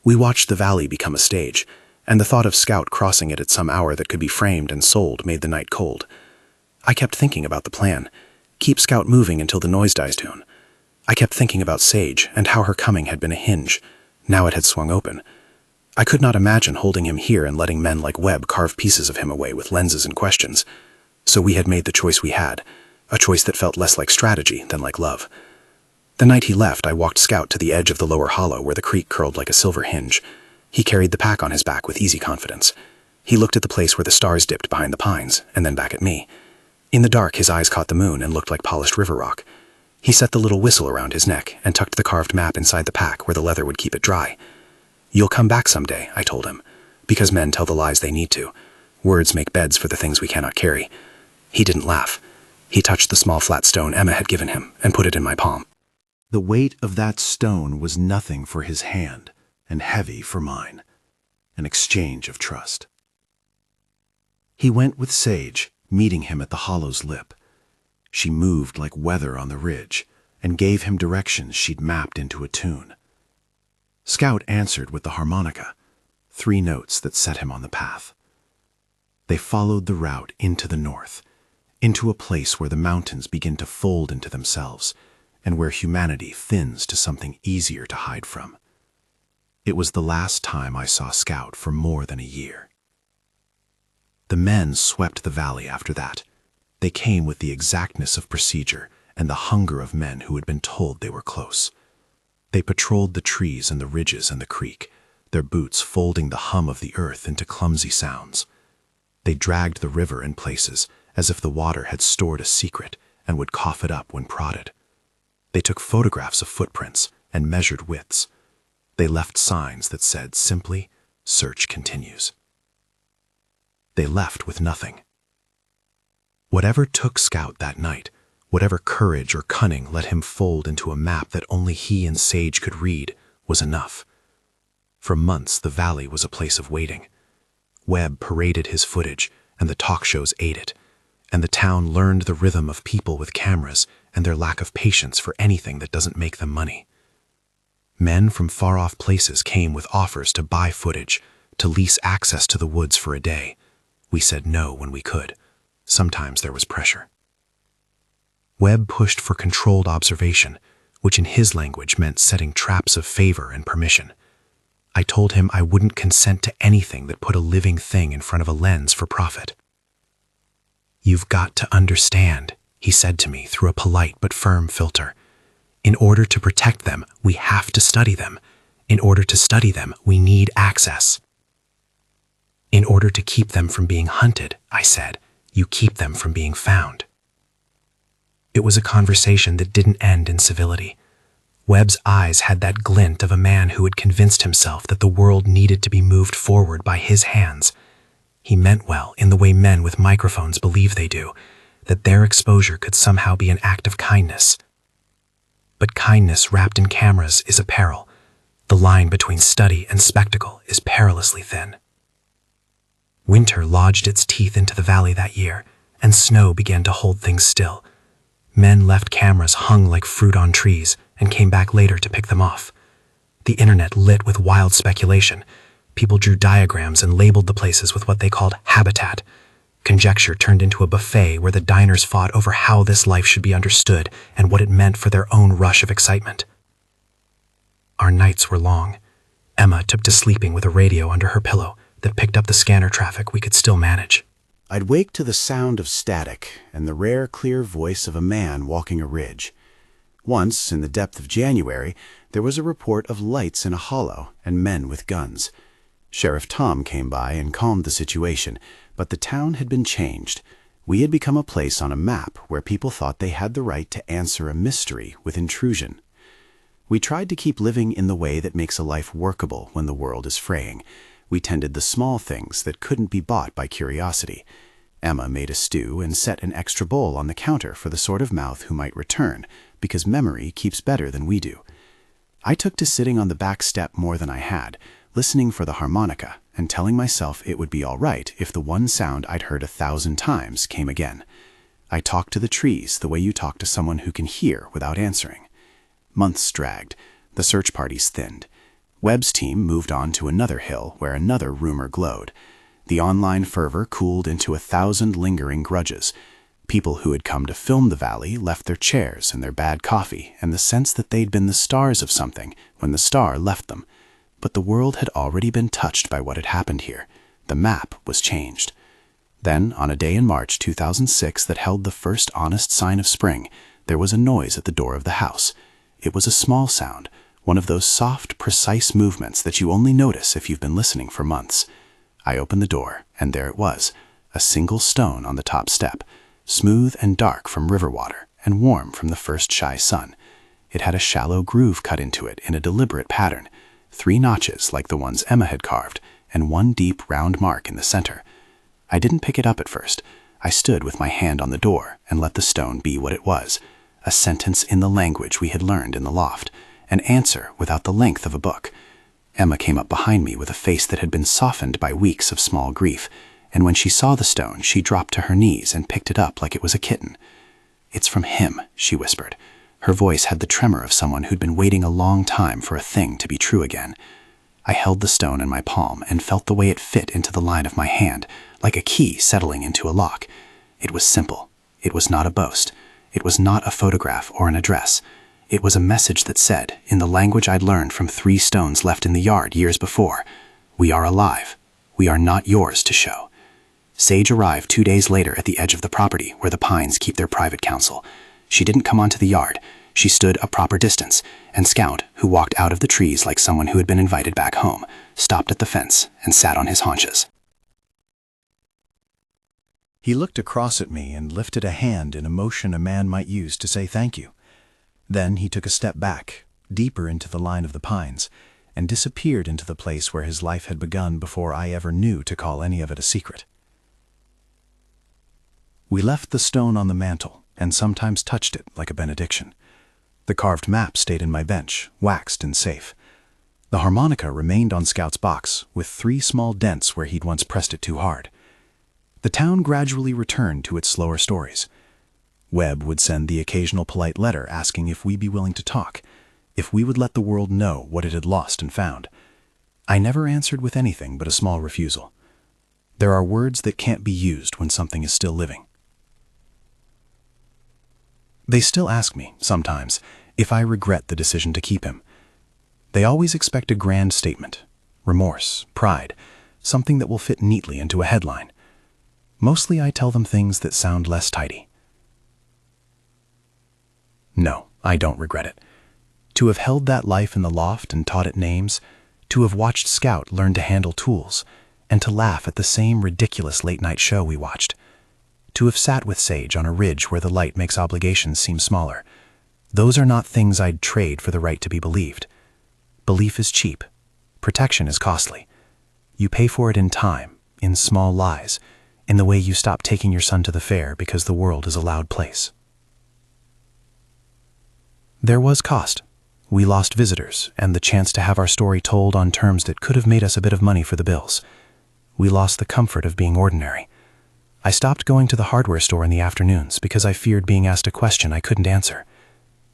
S1: We watched the valley become a stage, and the thought of Scout crossing it at some hour that could be framed and sold made the night cold. I kept thinking about the plan. Keep Scout moving until the noise dies down. I kept thinking about Sage and how her coming had been a hinge. Now it had swung open. I could not imagine holding him here and letting men like Webb carve pieces of him away with lenses and questions. So we had made the choice we had, a choice that felt less like strategy than like love. The night he left, I walked Scout to the edge of the lower hollow where the creek curled like a silver hinge. He carried the pack on his back with easy confidence. He looked at the place where the stars dipped behind the pines, and then back at me. In the dark, his eyes caught the moon and looked like polished river rock. He set the little whistle around his neck and tucked the carved map inside the pack where the leather would keep it dry. "You'll come back someday," I told him, because men tell the lies they need to. Words make beds for the things we cannot carry. He didn't laugh. He touched the small flat stone Emma had given him and put it in my palm.
S3: The weight of that stone was nothing for his hand, and heavy for mine. An exchange of trust. He went with Sage, meeting him at the hollow's lip. She moved like weather on the ridge, and gave him directions she'd mapped into a tune. Scout answered with the harmonica, 3 notes that set him on the path.
S4: They followed the route into the north, into a place where the mountains begin to fold into themselves, and where humanity thins to something easier to hide from. It was the last time I saw Scout for more than a year. The men swept the valley after that. They came with the exactness of procedure and the hunger of men who had been told they were close. They patrolled the trees and the ridges and the creek, their boots folding the hum of the earth into clumsy sounds. They dragged the river in places as if the water had stored a secret and would cough it up when prodded. They took photographs of footprints and measured widths. They left signs that said simply, "Search continues." They left with nothing. Whatever took Scout that night, whatever courage or cunning let him fold into a map that only he and Sage could read, was enough. For months, the valley was a place of waiting. Webb paraded his footage, and the talk shows ate it, and the town learned the rhythm of people with cameras and their lack of patience for anything that doesn't make them money. Men from far-off places came with offers to buy footage, to lease access to the woods for a day. We said no when we could. Sometimes there was pressure. Webb pushed for controlled observation, which in his language meant setting traps of favor and permission. I told him I wouldn't consent to anything that put a living thing in front of a lens for profit. "You've got to understand," he said to me through a polite but firm filter. "In order to protect them, we have to study them. In order to study them, we need access." "In order to keep them from being hunted," I said, "you keep them from being found." It was a conversation that didn't end in civility. Webb's eyes had that glint of a man who had convinced himself that the world needed to be moved forward by his hands. He meant well in the way men with microphones believe they do, that their exposure could somehow be an act of kindness. But kindness wrapped in cameras is a peril. The line between study and spectacle is perilously thin. Winter lodged its teeth into the valley that year, and snow began to hold things still. Men left cameras hung like fruit on trees and came back later to pick them off. The internet lit with wild speculation. People drew diagrams and labeled the places with what they called habitat. Conjecture turned into a buffet where the diners fought over how this life should be understood and what it meant for their own rush of excitement. Our nights were long. Emma took to sleeping with a radio under her pillow that picked up the scanner traffic we could still manage.
S3: I'd wake to the sound of static and the rare, clear voice of a man walking a ridge. Once, in the depth of January, there was a report of lights in a hollow and men with guns. Sheriff Tom came by and calmed the situation, but the town had been changed. We had become a place on a map where people thought they had the right to answer a mystery with intrusion. We tried to keep living in the way that makes a life workable when the world is fraying. We tended the small things that couldn't be bought by curiosity. Emma made a stew and set an extra bowl on the counter for the sort of mouth who might return, because memory keeps better than we do. I took to sitting on the back step more than I had, listening for the harmonica and telling myself it would be all right if the one sound I'd heard 1,000 times came again. I talked to the trees the way you talk to someone who can hear without answering. Months dragged. The search parties thinned. Webb's team moved on to another hill where another rumor glowed. The online fervor cooled into 1,000 lingering grudges. People who had come to film the valley left their chairs and their bad coffee and the sense that they'd been the stars of something when the star left them. But the world had already been touched by what had happened here. The map was changed. Then, on a day in March 2006 that held the first honest sign of spring, there was a noise at the door of the house. It was a small sound, one of those soft, precise movements that you only notice if you've been listening for months. I opened the door, and there it was, a single stone on the top step, smooth and dark from river water and warm from the first shy sun. It had a shallow groove cut into it in a deliberate pattern, 3 notches like the ones Emma had carved, and 1 deep round mark in the center. I didn't pick it up at first. I stood with my hand on the door and let the stone be what it was, a sentence in the language we had learned in the loft, an answer without the length of a book. Emma came up behind me with a face that had been softened by weeks of small grief, and when she saw the stone, she dropped to her knees and picked it up like it was a kitten. "It's from him," she whispered. Her voice had the tremor of someone who'd been waiting a long time for a thing to be true again.
S2: I held the stone in my palm and felt the way it fit into the line of my hand, like a key settling into a lock. It was simple. It was not a boast. It was not a photograph or an address. It was a message that said, in the language I'd learned from 3 stones left in the yard years before, "We are alive. We are not yours to show." Sage arrived 2 days later at the edge of the property where the pines keep their private council. She didn't come onto the yard. She stood a proper distance, and Scout, who walked out of the trees like someone who had been invited back home, stopped at the fence and sat on his haunches.
S3: He looked across at me and lifted a hand in a motion a man might use to say thank you. Then he took a step back, deeper into the line of the pines, and disappeared into the place where his life had begun before I ever knew to call any of it a secret. We left the stone on the mantel and sometimes touched it like a benediction. The carved map stayed in my bench, waxed and safe. The harmonica remained on Scout's box, with 3 small dents where he'd once pressed it too hard. The town gradually returned to its slower stories. Webb would send the occasional polite letter asking if we'd be willing to talk, if we would let the world know what it had lost and found. I never answered with anything but a small refusal. There are words that can't be used when something is still living. They still ask me, sometimes, if I regret the decision to keep him. They always expect a grand statement, remorse, pride, something that will fit neatly into a headline. Mostly I tell them things that sound less tidy. No, I don't regret it. To have held that life in the loft and taught it names, to have watched Scout learn to handle tools, and to laugh at the same ridiculous late-night show we watched. To have sat with Sage on a ridge where the light makes obligations seem smaller. Those are not things I'd trade for the right to be believed. Belief is cheap. Protection is costly. You pay for it in time, in small lies, in the way you stop taking your son to the fair because the world is a loud place. There was cost. We lost visitors and the chance to have our story told on terms that could have made us a bit of money for the bills. We lost the comfort of being ordinary. I stopped going to the hardware store in the afternoons because I feared being asked a question I couldn't answer.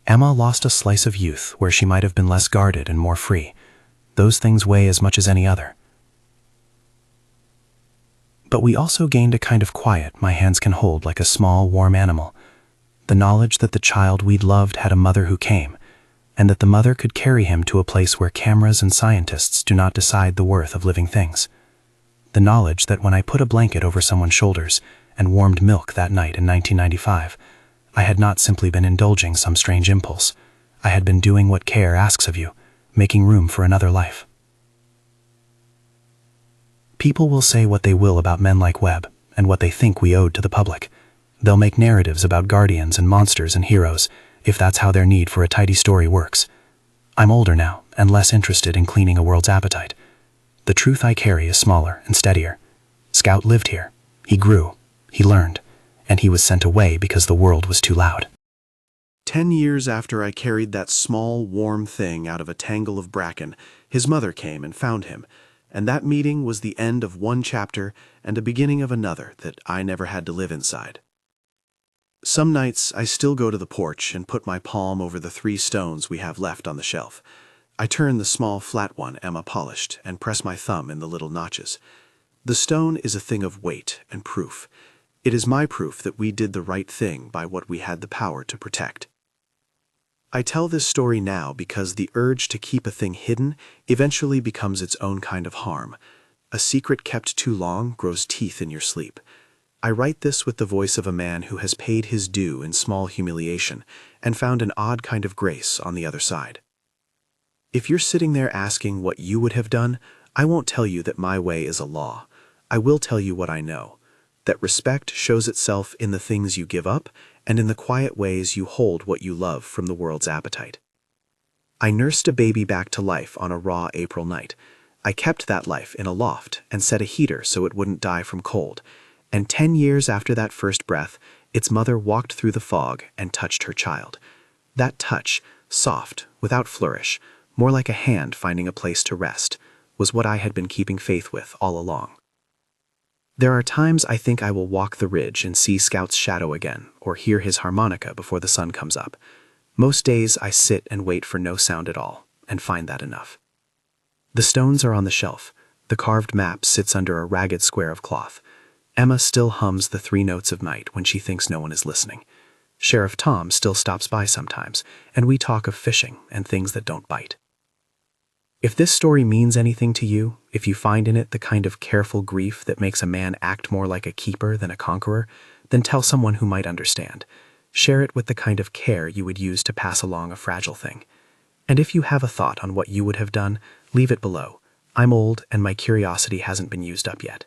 S3: Emma lost a slice of youth where she might have been less guarded and more free. Those things weigh as much as any other. But we also gained a kind of quiet my hands can hold like a small, warm animal. The knowledge that the child we'd loved had a mother who came, and that the mother could carry him to a place where cameras and scientists do not decide the worth of living things. The knowledge that when I put a blanket over someone's shoulders and warmed milk that night in 1995, I had not simply been indulging some strange impulse. I had been doing what care asks of you, making room for another life. People will say what they will about men like Webb and what they think we owed to the public. They'll make narratives about guardians and monsters and heroes, if that's how their need for a tidy story works. I'm older now and less interested in cleaning a world's appetite. The truth I carry is smaller and steadier. Scout lived here. He grew. He learned. And he was sent away because the world was too loud.
S1: 10 years after I carried that small, warm thing out of a tangle of bracken, his mother came and found him, and that meeting was the end of one chapter and a beginning of another that I never had to live inside. Some nights I still go to the porch and put my palm over the 3 stones we have left on the shelf. I turn the small flat one Emma polished and press my thumb in the little notches. The stone is a thing of weight and proof. It is my proof that we did the right thing by what we had the power to protect. I tell this story now because the urge to keep a thing hidden eventually becomes its own kind of harm. A secret kept too long grows teeth in your sleep. I write this with the voice of a man who has paid his due in small humiliation and found an odd kind of grace on the other side. If you're sitting there asking what you would have done, I won't tell you that my way is a law. I will tell you what I know, that respect shows itself in the things you give up and in the quiet ways you hold what you love from the world's appetite. I nursed a baby back to life on a raw April night. I kept that life in a loft and set a heater so it wouldn't die from cold. And 10 years after that first breath, its mother walked through the fog and touched her child. That touch, soft, without flourish, more like a hand finding a place to rest, was what I had been keeping faith with all along. There are times I think I will walk the ridge and see Scout's shadow again, or hear his harmonica before the sun comes up. Most days I sit and wait for no sound at all, and find that enough.
S2: The stones are on the shelf. The carved map sits under a ragged square of cloth. Emma still hums the 3 notes of night when she thinks no one is listening. Sheriff Tom still stops by sometimes, and we talk of fishing and things that don't bite. If this story means anything to you, if you find in it the kind of careful grief that makes a man act more like a keeper than a conqueror, then tell someone who might understand. Share it with the kind of care you would use to pass along a fragile thing. And if you have a thought on what you would have done, leave it below. I'm old and my curiosity hasn't been used up yet.